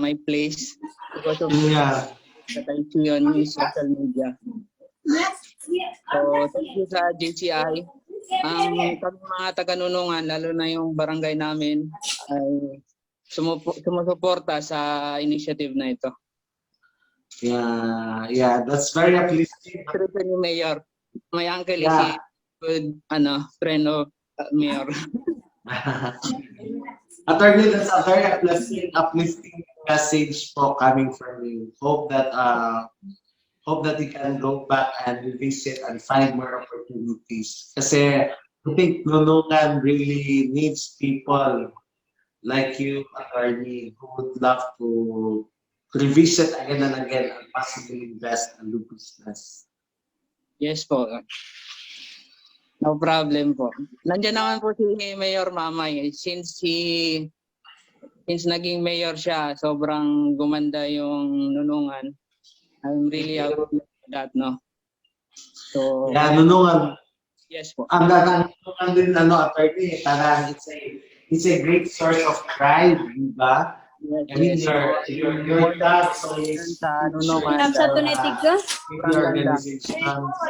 my place because of that I see on social media. So, thank you sa JCI. Ang mga taga-Nunungan, lalo na yung barangay namin, ay sumusuporta sa initiative na ito. Yeah, that's very uplifting. Yung Mayor, my uncle is a good friend of Mayor. Attorney, that's a very uplifting message po coming from you. Hope that you can go back and visit and find more opportunities. Kasi I think Nunungan really needs people like you, Attorney, who would love to revisit again and again and possibly invest and do business. Yes po. No problem po. Nandiyan naman po si Mayor Mamay. Since naging mayor siya, sobrang gumanda yung Nunungan. I'm really happy with that, no? So, Nunungan. Yes po. Ang Nunungan din, Attorney, parang it's a great source of pride, di ba? I mean, your dad is always Nunungan. your organization.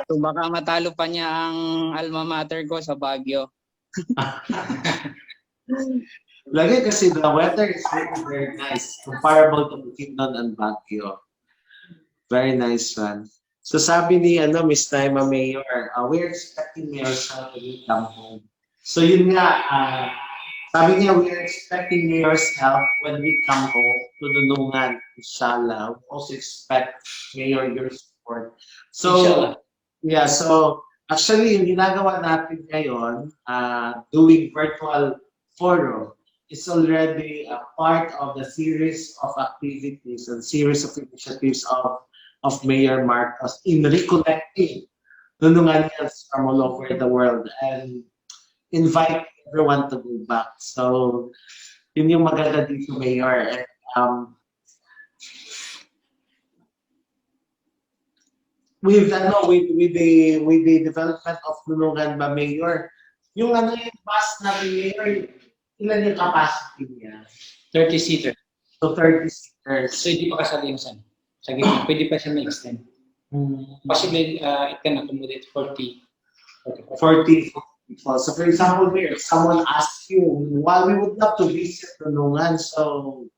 So baka matalo pa niya ang alma mater ko sa Baguio. Lagi kasi the weather is really very nice, comparable to Bukidnon and Baguio. Very nice one. So sabi ni Miss Naima Mayor, we're expecting Mayor Sean to come home. So yun nga, sabi niya, we're expecting Mayor's help when we come home to Nunungan, inshallah. We also expect Mayor your support. So, Inshallah. yeah, so actually, yung ginagawa natin ngayon, doing virtual forum, is already a part of the series of activities and series of initiatives of Mayor Marcos in recollecting Nununganians from all over the world and invite everyone to go back. So, yun yung maganda dito, Mayor. And, with the development of Nunungan ba, Mayor, yung yung bus na Mayor, ilan yung capacity niya? 30-seater. So 30 seaters. So hindi pa kasali yung sa gitna. Pwede pa siya ma-extend. Possibly, it can accommodate 40. 40 people. So for example, Mayor, if someone asks you, while we would love to visit Nunungan, so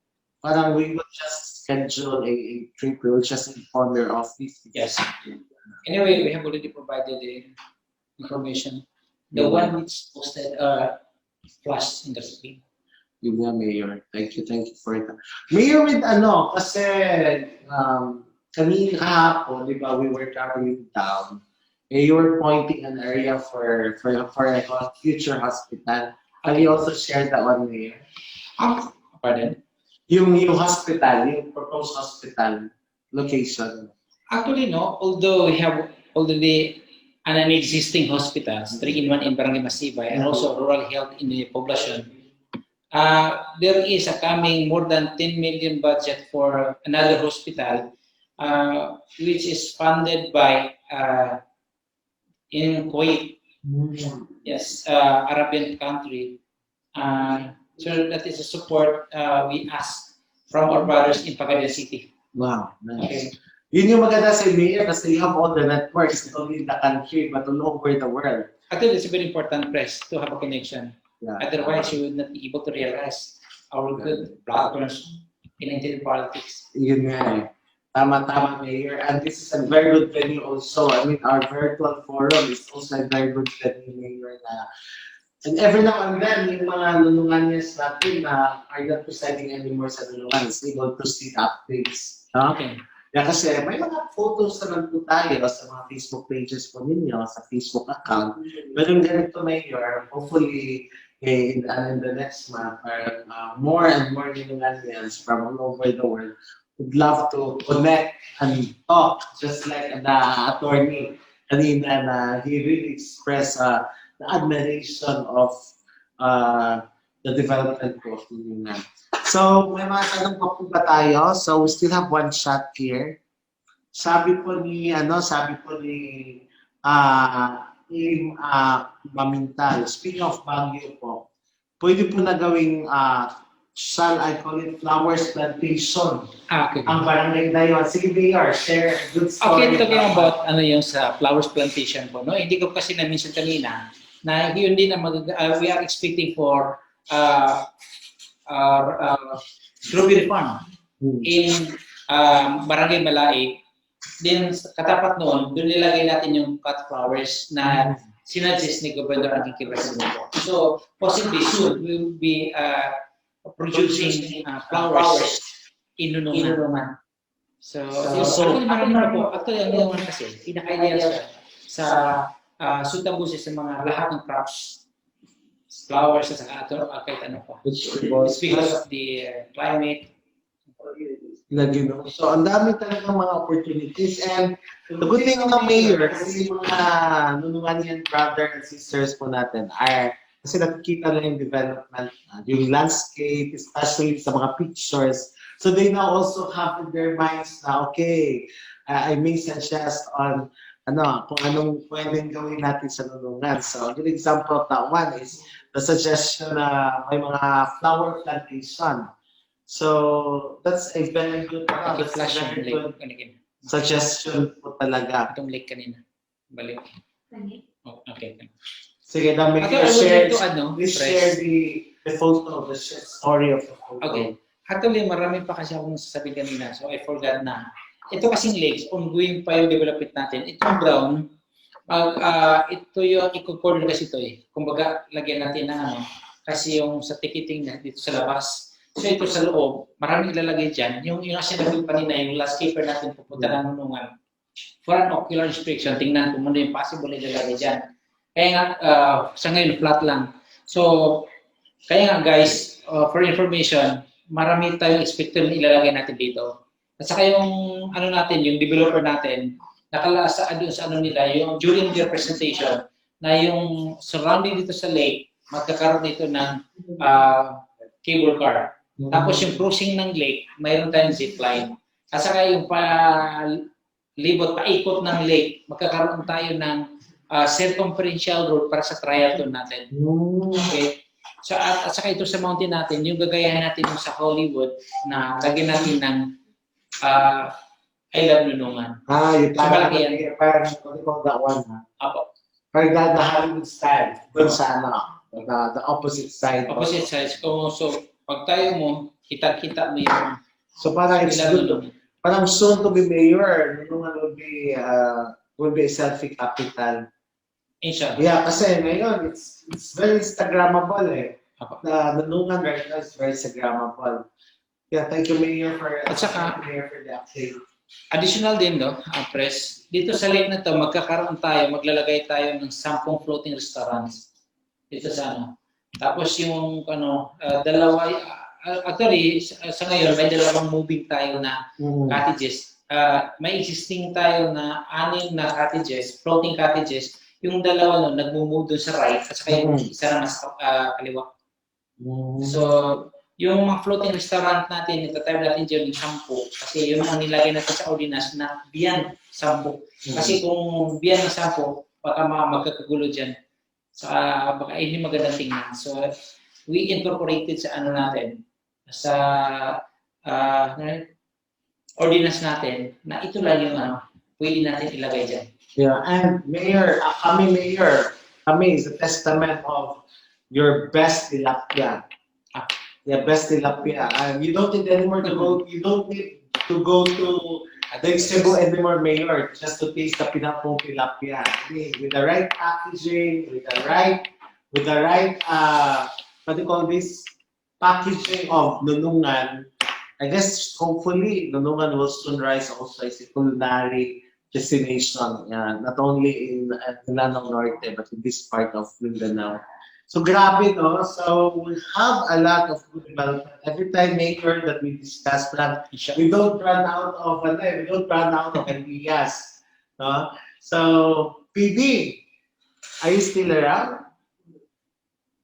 parang we would just schedule a trip, we would just inform your office. Yes. Anyway, we have already provided the information. The one which posted flashed in the screen. Yun nga, Mayor. Thank you for that. Mayor, with kasi kanina kahapon, di ba, we were traveling down. You were pointing an area for a future hospital. Can you also share that one, Mayor? Pardon? Yung hospital, yung proposed hospital location. Actually, no. Although we have already an existing hospitals, 3-in-1 in Barangay Masibay, and also rural health in the population, there is a coming more than 10 million budget for another hospital, which is funded by in Kuwait. Yes, Arabian country. So that is a support we ask from our brothers in Pagadian City. Wow, nice. Okay. Yun yung maganda sa Mayor kasi you have all the networks, not only in the country, but all over the world. Actually, it's very important, Press, to have a connection. Yeah. Otherwise, you would not be able to realize our good platforms in Indian politics. Yun nga eh. Tama, Mayor. And this is a very good venue also. I mean, our virtual forum is also a very good venue, Mayor. And every now and then, yung mga Nununganians natin na are not presiding anymore sa Nunungan is able to see updates. No? Okay. Yeah, kasi may mga photos naman po tayo sa mga Facebook pages po ninyo, sa Facebook account. Pero yung ganito, Mayor, hopefully, in the next month, more and more Nununganians from all over the world would love to connect and talk, just like the attorney kanina na he really expressed the admiration of the development of Nunungan. So, may mga tanong pa po ba tayo? So, we still have one shot here. Sabi po ni Mamintal, speaking of Baguio po, pwede po na gawing, shall I call it, flowers plantation. Okay. Ang barangay na yun. Sige, Mayor, share a good story. Okay, talking about yung sa flowers plantation po, no? Hindi ko kasi na-mention kanina na yun din ang we are expecting for strawberry farm in Barangay Malay. Then katapat noon, doon nilagay natin yung cut flowers na sinuggest ni Governor Enrique Presidente. So possibly soon we will be producing flowers in Nunungan. So actually marami na po. Actually ang Nunungan kasi pinaka-ideal siya sa suitable sa mga lahat ng crops, flowers at saka kahit ano pa. It's because of the climate. So, ang dami talagang mga opportunities. And the good thing ng Mayor, kasi yung mga Nununganian brother and sisters po natin are, kasi nakikita na yung development, yung landscape, especially sa mga pictures. So they now also have in their minds na, okay, I may suggest on kung anong pwedeng gawin natin sa Nunungan. So, a good example of that one is the suggestion na may mga flower plantation. So, that's a very good, suggestion po talaga. Itong lake kanina. Balik. Oh, okay. Sige, dami Actually, I would like to please share the photo, the story of the photo. Okay. Actually, marami pa kasi akong sasabihin kanina. So, I forgot na. Ito kasing lakes, ongoing pa yung development natin. Itong brown, ito yung i-corner kasi ito eh. Kumbaga, lagyan natin ng kasi yung sa ticketing na dito sa labas. So ito sa loob, maraming ilalagay dyan. Yung sinabi pa nila, yung last keeper natin pupunta ng Nunungan. For an ocular inspection, tingnan kung ano yung possible ilalagay dyan. Kaya nga, sa ngayon, flat lang. So, kaya nga guys, for information, marami tayong expected na ilalagay natin dito. At saka yung natin, yung developer natin, nakalasa doon sa nila, yung during their presentation, na yung surrounding dito sa lake, magkakaroon dito ng cable car. Tapos yung crossing ng lake, mayroon tayong zipline. At saka yung libot, paikot ng lake, magkakaroon tayo ng circumferential road para sa triathlon natin. Okay? So, at saka ito sa mountain natin, yung gagayahin natin yung sa Hollywood na lagyan natin ng I love Nunungan. Yung So, malaki yan. parang what do you call that one? Apo. Parang the Hollywood style. Doon sa the opposite side. Opposite sides. So, pag tayo mo, kita-kita mo yung So parang it's good. Nunungan. Parang soon to be mayor, Nunungan will be a selfie capital. Inshallah. Yeah, kasi ngayon it's very Instagrammable eh. Apo. The Nunungan right now is very Instagrammable. Yeah, thank you Mayor for At saka, Mayor for the update. additional din, no, Pres, dito sa lake na to, maglalagay tayo ng 10 floating restaurants. Dito sa ano. Tapos yung dalawa, actually, sa ngayon, may dalawang moving tayo na cottages. May existing tayo na 6 na cottages, floating cottages. Yung dalawa nun, nagmumove doon sa right, at saka yung isa na nasa kaliwa. So, yung mga floating restaurant natin, itatype natin dyan yung 10. Kasi yun ang nilagay natin sa ordinance na beyond 10. Kasi kung beyond na 10, baka magkakagulo dyan. Saka baka hindi magandang tingnan. So, we incorporated sa ano natin, sa ordinance natin, na ito lang yung pwede natin ilagay dyan. Yeah, and Mayor, kami is a testament of your best tilapia. Yeah, best tilapia. You don't need anymore to go. You don't need to go to Lake Cebu anymore, Mayor, just to taste the pinapong tilapia. With the right packaging, with the right, what do you call this? Packaging of Nunungan. I guess hopefully Nunungan will soon rise also as a culinary destination, not only in Lanao Norte, but in this part of Mindanao. So grabe, no? So we have a lot of good development. Every time, Mayor, that we discuss plan, we don't run out of ideas. No? So, PD, are you still around?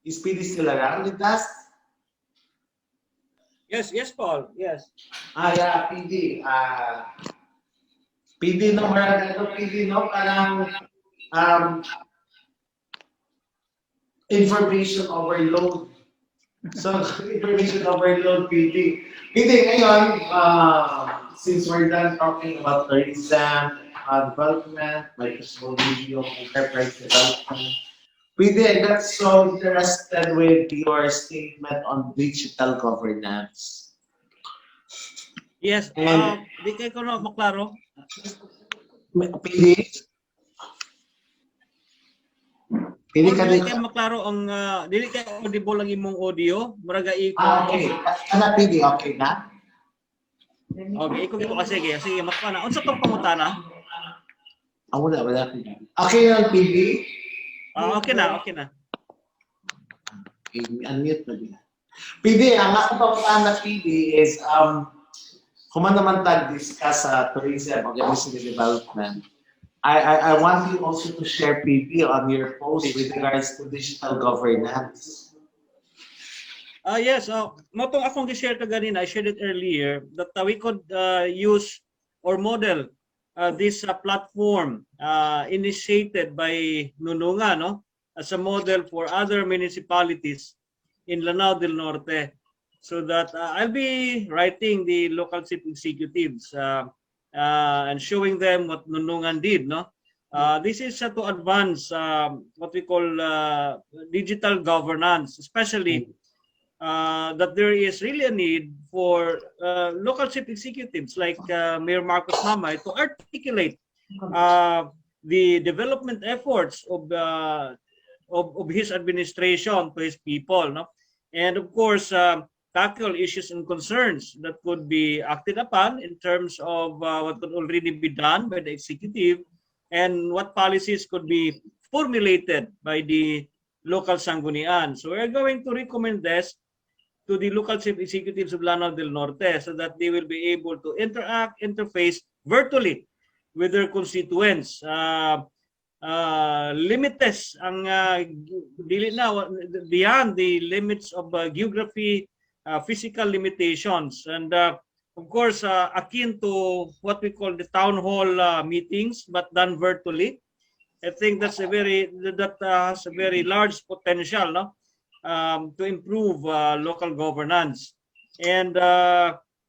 Is PD still around with us? Yes, Paul. Yes. Yeah, PD. PD no, parang information overload. So, information overload, PD. PD, ngayon, since we're done talking about tourism, development, like small video, enterprise development, PD, I got so interested with your statement on digital governance. Yes, And di kayo na maklaro. PD, Dili kayo maklaro ang dili kayo audible ang imong audio, muraga iko. okay. Ana PD, okay na? Okay, iko sige, makana. Unsa tong pangutana? Wala. Okay lang, PD? Okay na. Okay, unmute na din. PD, ang ako pangutana, PD, is kung man naman discuss sa tourism, organization development, I want you also to share, PD, on your post with regards to digital governance. Yes, motong akong gi-share kaganina, I shared it earlier, that we could use or model this platform initiated by Nunungan, no, as a model for other municipalities in Lanao del Norte. So that I'll be writing the local chief executives and showing them what Nunungan did, no? This is to advance what we call digital governance, especially that there is really a need for local chief executives like Mayor Marcos Mamay to articulate the development efforts of his administration to his people, no? And of course, tackle issues and concerns that could be acted upon in terms of what could already be done by the executive and what policies could be formulated by the local sanggunian. So we're going to recommend this to the local chief executives of Lanao del Norte so that they will be able to interface virtually with their constituents. Limites ang dili na beyond the limits of geography, physical limitations, and of of course, akin to what we call the town hall meetings, but done virtually. I think that's that has a very large potential, no, to improve local governance. And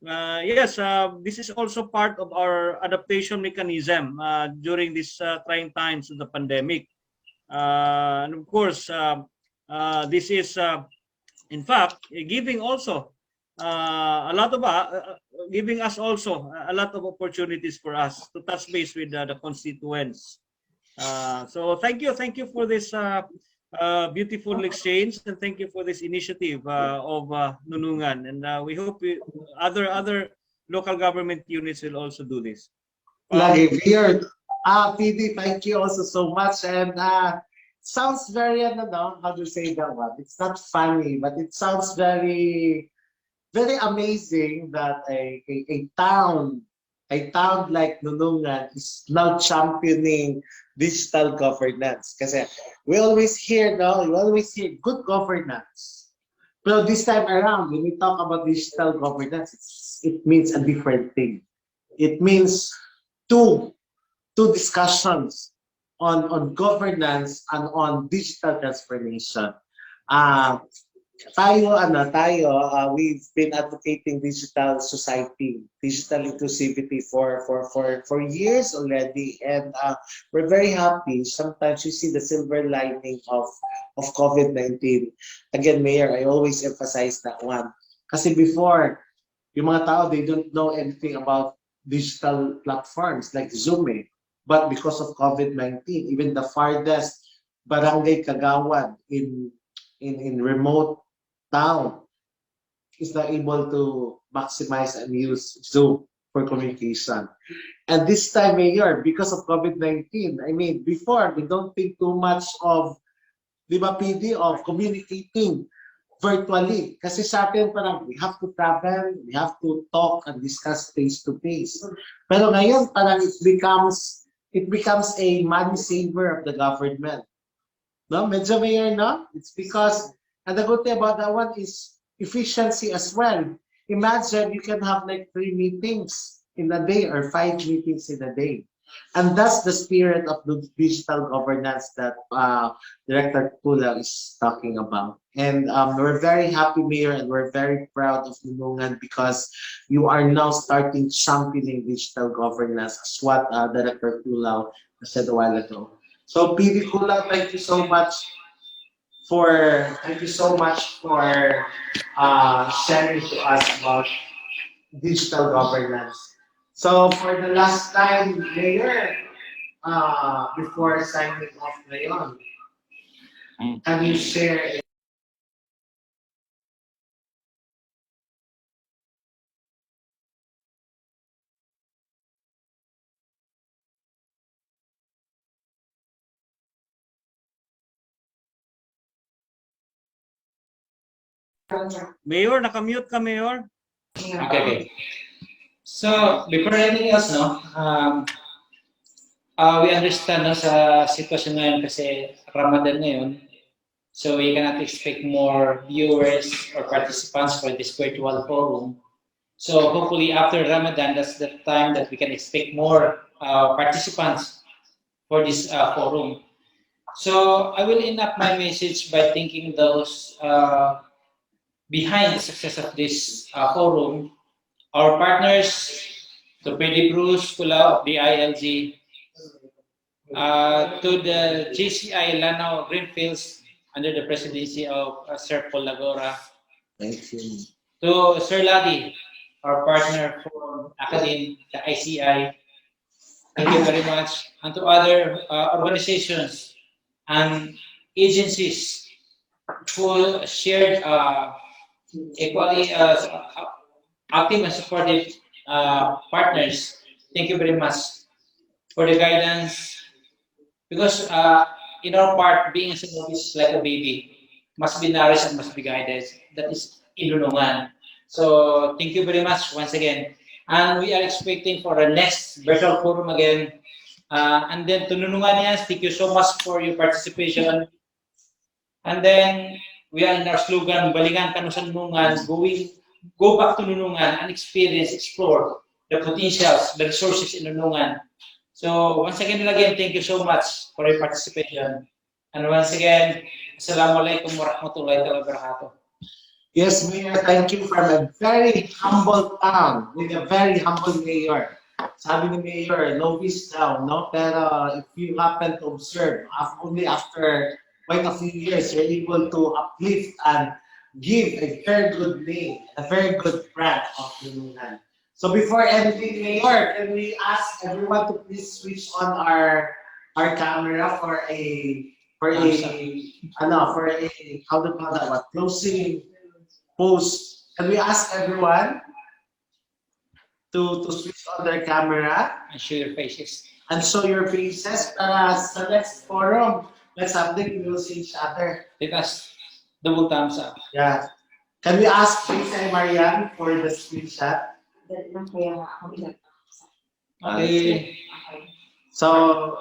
yes, this is also part of our adaptation mechanism during these trying times of the pandemic. And of course, this is, in fact, giving also a lot of giving us also a lot of opportunities for us to touch base with the constituents. So thank you for this beautiful exchange, and thank you for this initiative of Nunungan, and we hope other local government units will also do this. Lagi weird. PD, thank you also so much. And sounds very, I don't know how to say that one. It's not funny, but it sounds very, very amazing that a town like Nunungan is now championing digital governance. Kasi we always hear, no, we always hear good governance. But this time around, when we talk about digital governance, it means a different thing. It means two discussions on governance and on digital transformation. We've been advocating digital society, digital inclusivity for years already, and we're very happy. Sometimes you see the silver lining of COVID-19. Again, Mayor, I always emphasize that one. Kasi before, yung mga tao, they don't know anything about digital platforms like Zoom. But because of COVID-19, even the farthest barangay kagawad in remote town is not able to maximize and use Zoom for communication. And this time, Mayor, because of COVID-19, I mean, before, we don't think too much of, di ba, PD, of communicating virtually. Kasi sa atin, parang we have to travel, we have to talk and discuss face-to-face. Pero ngayon, parang it becomes a money saver of the government. No, medyo, Mayor, no? It's because, and the good thing about that one is efficiency as well. Imagine you can have like 3 meetings in a day or 5 meetings in a day. And that's the spirit of the digital governance that Director Tula is talking about. And we're very happy, Mayor, and we're very proud of Nunungan because you are now starting championing digital governance, as what Director Tula said a while ago. So, PD Kula, thank you so much for sharing to us about digital governance. So for the last time, Mayor, before signing off ngayon, can you share? Mayor, nakamute ka, Mayor. Okay. So, before anything else, no, we understand no, sa sitwasyon ngayon kasi Ramadan ngayon, so we cannot expect more viewers or participants for this virtual forum. So hopefully after Ramadan, that's the time that we can expect more participants for this forum. So I will end up my message by thanking those behind the success of this forum, our partners, to PD Bruce, Kula of the ILG, to the JCI Lanao Greenfields under the presidency of Sir Paul Lagora. Thank you. To Sir Ladi, our partner for Academy, the ICI. Thank you very much. And to other organizations and agencies who shared equally active and supportive partners. Thank you very much for the guidance. Because in our part, being a is like a baby, must be nourished and must be guided. That is Nunungan. So thank you very much once again. And we are expecting for the next virtual forum again. And then to Nununganians, thank you so much for your participation. And then we are in our slogan, Balingan, KANO sa Nunungan, going go back to Nunungan and experience, explore the potentials, the resources in Nunungan. So once again, thank you so much for your participation. And once again, Assalamualaikum warahmatullahi wabarakatuh. Yes, Mayor, thank you from a very humble town with a very humble mayor. Sabi ni Mayor, novice town, no? Pero if you happen to observe, only after quite a few years, you're able to uplift and give a very good name, a very good brand of Nunungan. So before ending, Mayor, can we ask everyone to please switch on our camera for a how do you call that one? Closing post. Can we ask everyone to switch on their camera And show your faces. and show your faces para sa next forum, let's update, we will see each other. Let us double thumbs up. Yeah. Can we ask Lisa and Marian for the screenshot? Okay. So,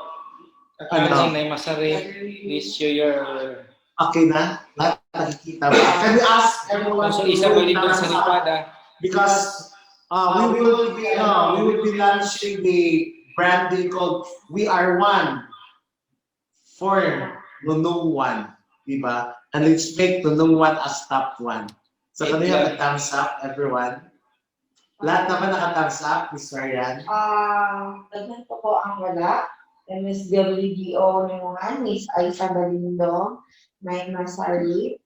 Kakasing na yung masari. Please show your... okay na? Lahat nakikita ba? Can we ask everyone So to isa go balikan sa thumbs up? lipada. Because we will be launching the branding called We Are One for Nunungan, di ba? And let's make Nunungan as top one. So can we have a thumbs up, everyone? Lahat naman naka-thumbs up, Miss Marian. Dagdag po po ang wala. Miss WDO Nunungan, Miss Aisha Balindo, May Masari,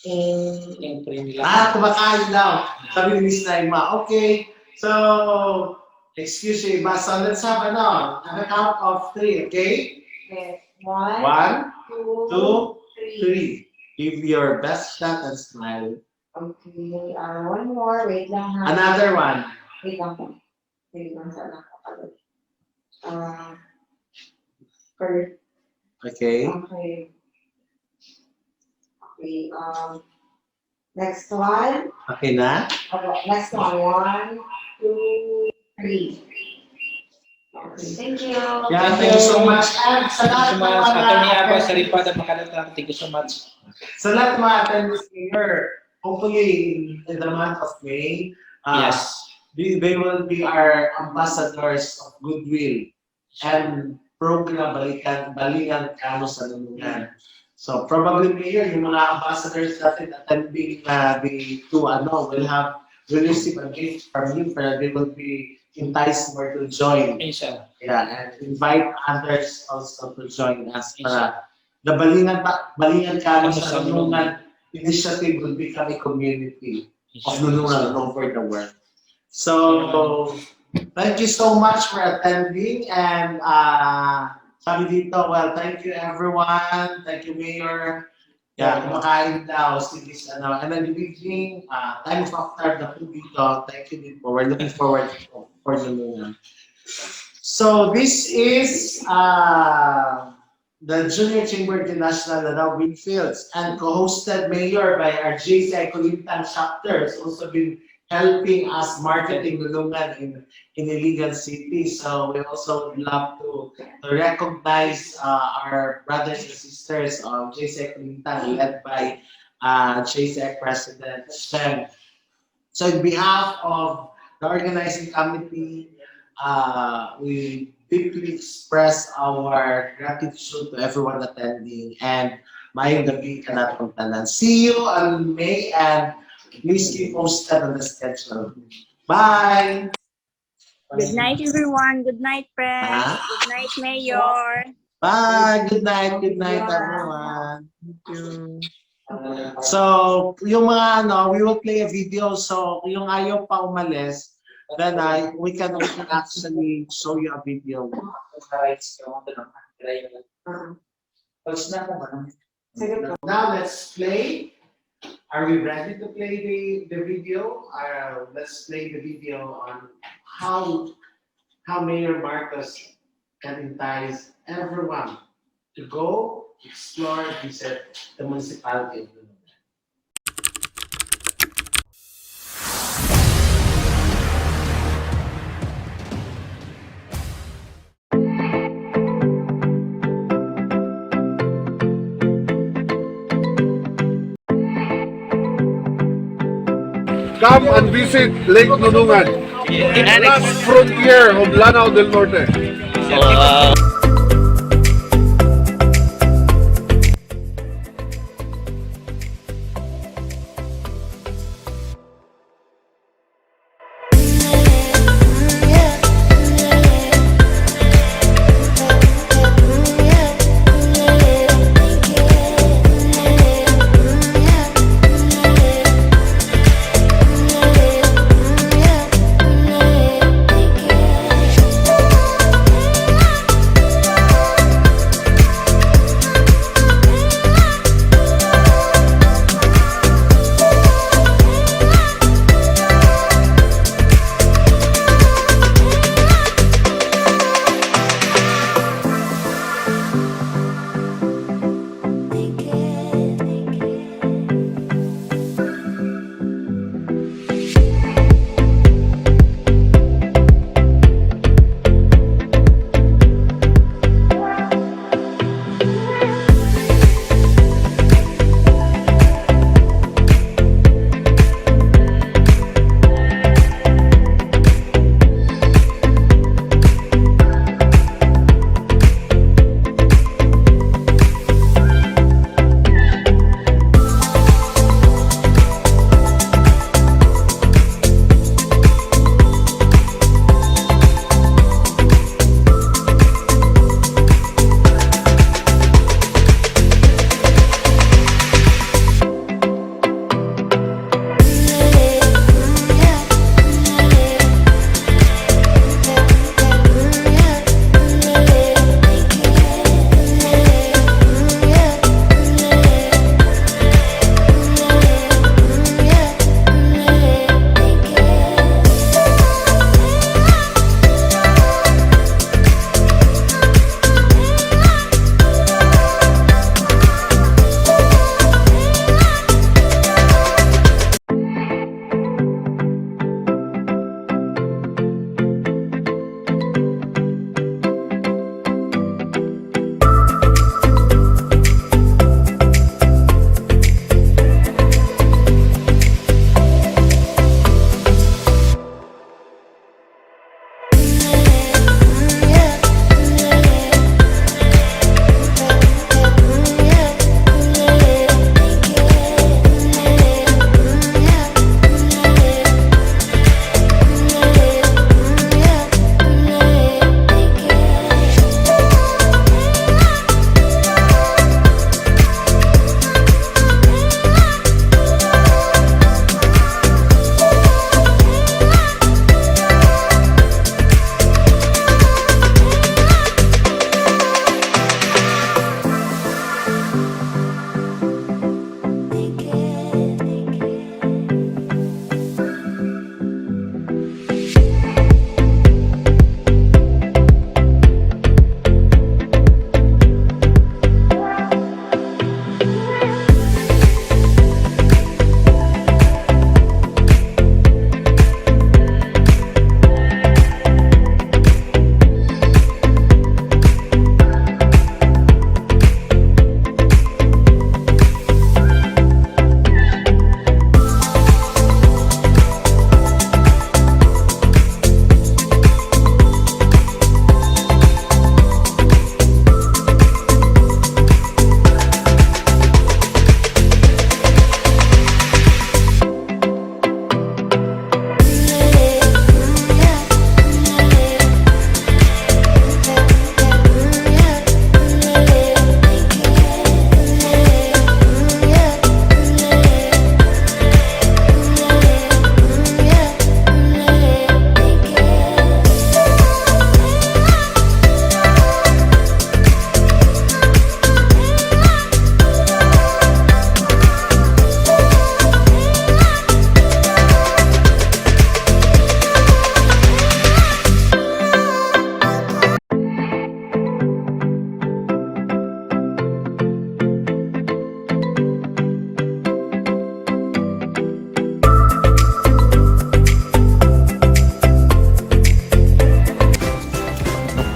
and Yung frame nila. Kumakain daw. Sabi ni Miss Naima. Okay, so, excuse me, but so let's have an count of 3, okay? one, 1, two, 2, 3. Give your best shot and smile. Okay, one more. Wait lang ha. Another one. Wait lang po. Wait lang sa nakapagod. First, Okay. okay. Okay, next one. Okay na? Okay, next one. 1, 2, 3. Okay, thank you. Yeah, thank you so much. And sa Thank you so lahat ng much. Attorney Abba sa mga lipada makalatang. Thank you so much. sa lahat ng mga attendees here, hopefully in the month of May, Yes. they will be our ambassadors of goodwill and program Balingan KANO sa Nunungan. So probably Mayor, yung mga ambassadors natin attending will receive a gift from you, pero they will be enticed more to join. Inshallah. Yeah, and invite others also to join us para the Balingan KANO sa Nunungan initiative will become a community of Nunungan all over the world. So, thank you so much for attending and sabi dito, well, thank you everyone. Thank you, Mayor. Yeah, kumakain daw si this, and then the evening, time of after the food dito. Thank you din po. We're looking forward for the Nunungan. So, this is the Junior Chamber International Lanao Greenfields and co-hosted Mayor by our JCI Kulintan chapter. Has also been helping us marketing Nunungan in Iligan City. So we also love to recognize our brothers and sisters of JCI Kulintan led by JCI President Shem. So on behalf of the organizing committee, we deeply express our gratitude to everyone attending and mayong gabi ka natong tanan. See you on May and please keep posted on the schedule. Bye! Good night, everyone. Good night, Pres. Ah. Good night, Mayor. Bye! Good night, everyone. Thank you. So, yung mga we will play a video. So, yung ayaw pa umalis, then we can actually show you a video. Now let's play. Are we ready to play the video? Let's play the video on how Mayor Marcos can entice everyone to go explore, visit the municipality of Nunungan. come and visit Lake Nunungan. The last frontier of Lanao del Norte.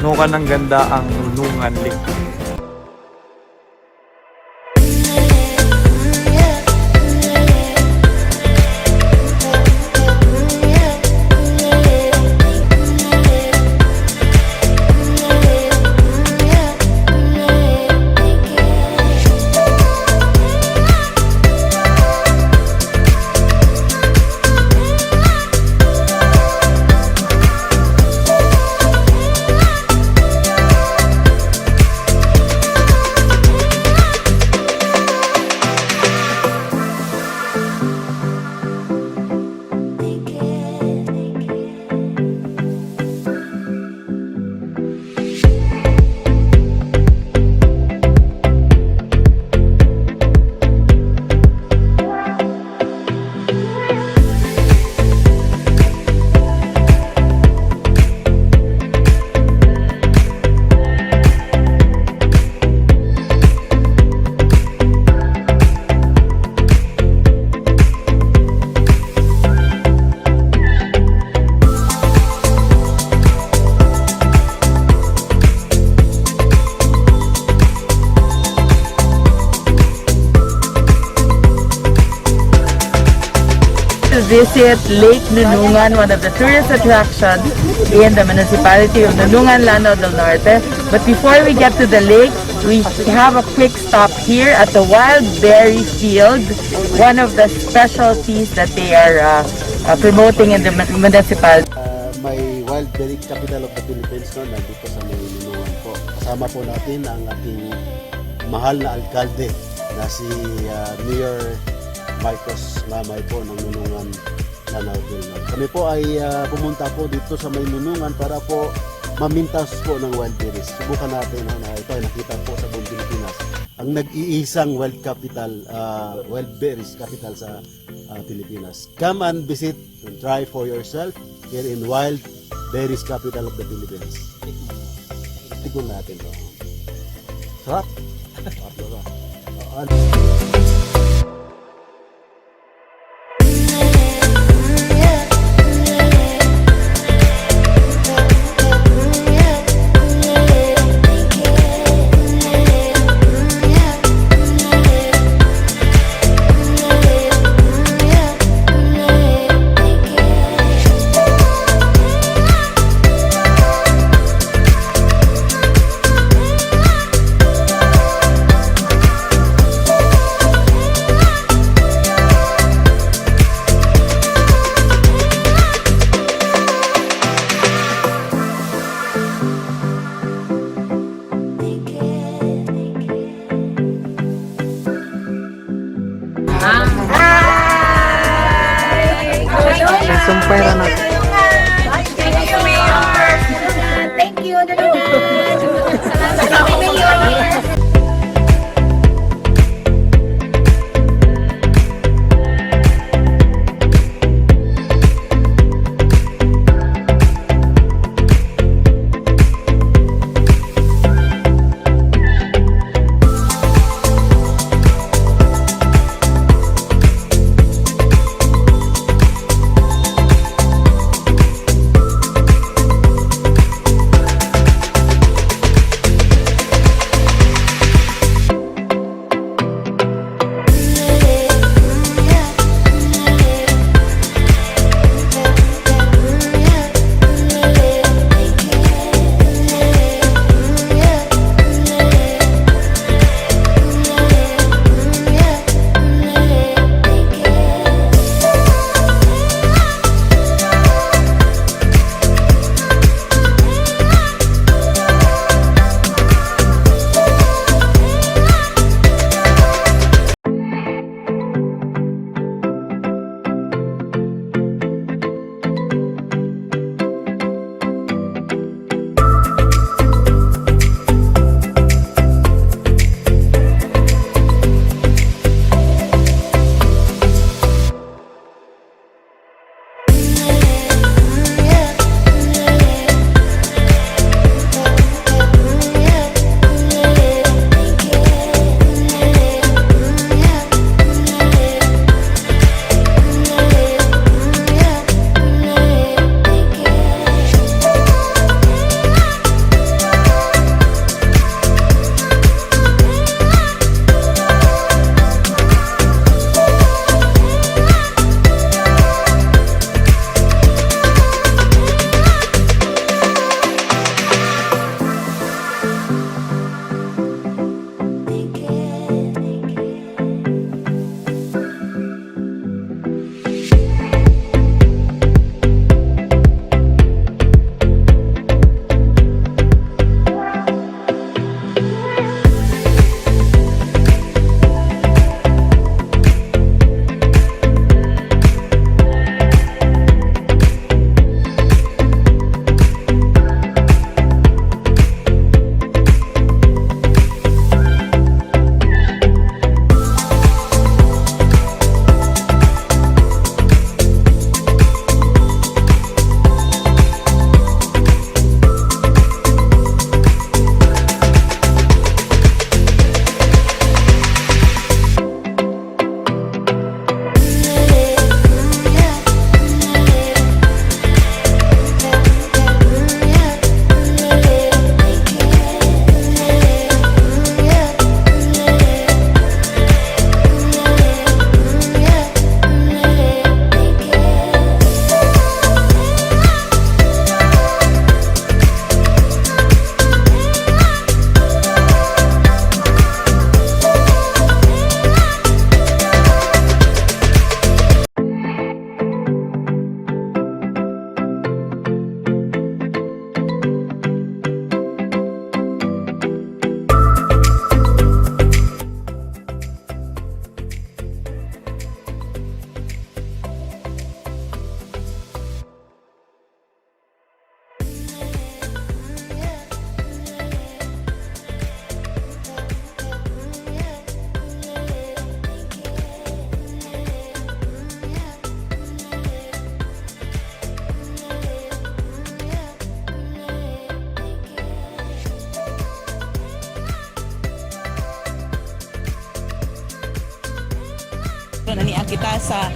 Nuknukan ng ganda ang Nunungan Lake. to visit Lake Nunungan, one of the tourist attractions in the municipality of Nunungan, Lanao del Norte. But before we get to the lake, we have a quick stop here at the wild berry field, one of the specialties that they are promoting in the municipality. May wild berry capital of the Philippines no, nandito sa may Nunungan po. Kasama po natin ang ating mahal na alkalde na si Mayor Marcos Lamay po ng Nunungan, Lanao del Norte. Kami po ay pumunta po dito sa may Nunungan para po mamintas po ng wild berries. Subukan natin na ito ay nakita po sa buong Pilipinas. Ang nag-iisang wild berries capital sa Pilipinas. Come and visit and try for yourself here in wild berries capital of the Philippines. Tikman natin to. Sarap. Sarap diba? Sumpay ra natin. Thank you, Salamat, Mayor. kita sa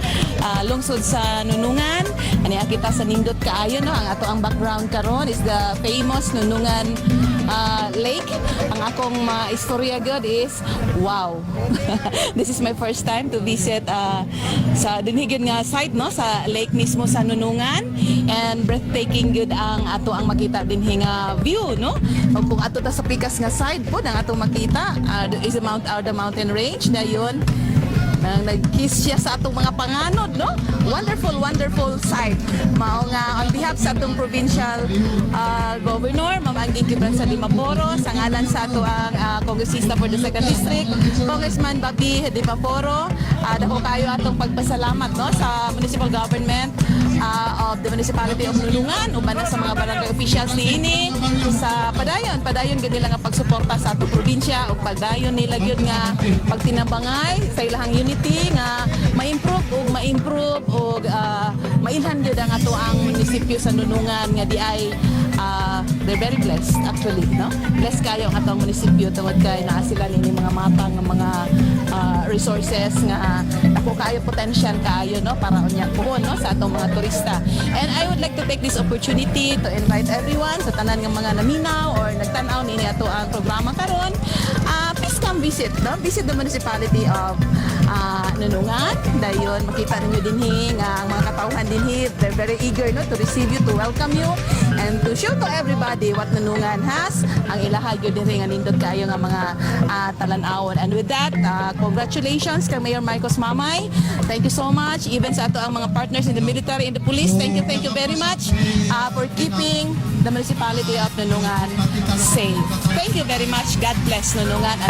lungsod sa Nunungan. Aniya kita sa nindot kaayo no. Ang ato ang background karon is the famous Nunungan lake. Ang akong istorya good is wow. This is my first time to visit sa dinhigid nga site no sa lake mismo sa Nunungan, and breathtaking good ang ato ang makita dinhi nga view no. Kung ato ta sa pikas nga side po ang ato makita is the mountain range dayon. Nag-kiss siya sa atong mga panganod, no? Wonderful, wonderful sight. Mao nga, on behalf sa atong provincial governor, Ma'am Anging Kibran sa Dimaporo, sa ngalan sa ato ang kongresista for the 2nd District, Congressman Babi Dimaporo, dako kayo atong pagpasalamat, no? Sa municipal government of the municipality of Nunungan, uban na sa mga barangay officials niini, sa padayon gud nila nga pagsuporta sa atong probinsya, ug padayon nila gyud nga pagtinabangay sa ilahang unity nga ma-improve ug mainhan gyud ang ato ang munisipyo sa Nunungan nga di ay they're very blessed actually, no? Blessed kayo ang atong munisipyo tungod kay naa sila nini mga matang nga mga resources nga dako kayo potential kayo no para unya po no sa atong mga turista. And I would like to take this opportunity to invite everyone sa tanan nga mga naminaw or nagtan-aw nini ato ang programa karon. Please come visit, no? Visit the municipality of Nunungan. Dayon makita ninyo dinhi nga ang mga katawhan dinhi, they're very eager no to receive you, to welcome you, and to show to everybody what Nunungan has. Ang ilaha gyud dinhi nga nindot kayo nga mga talan-awon. And with that, congratulations kay Mayor Marcos Mamay. Thank you so much. Even sa ato ang mga partners in the military and the police, thank you very much for keeping the municipality of Nunungan safe. Thank you very much. God bless Nunungan.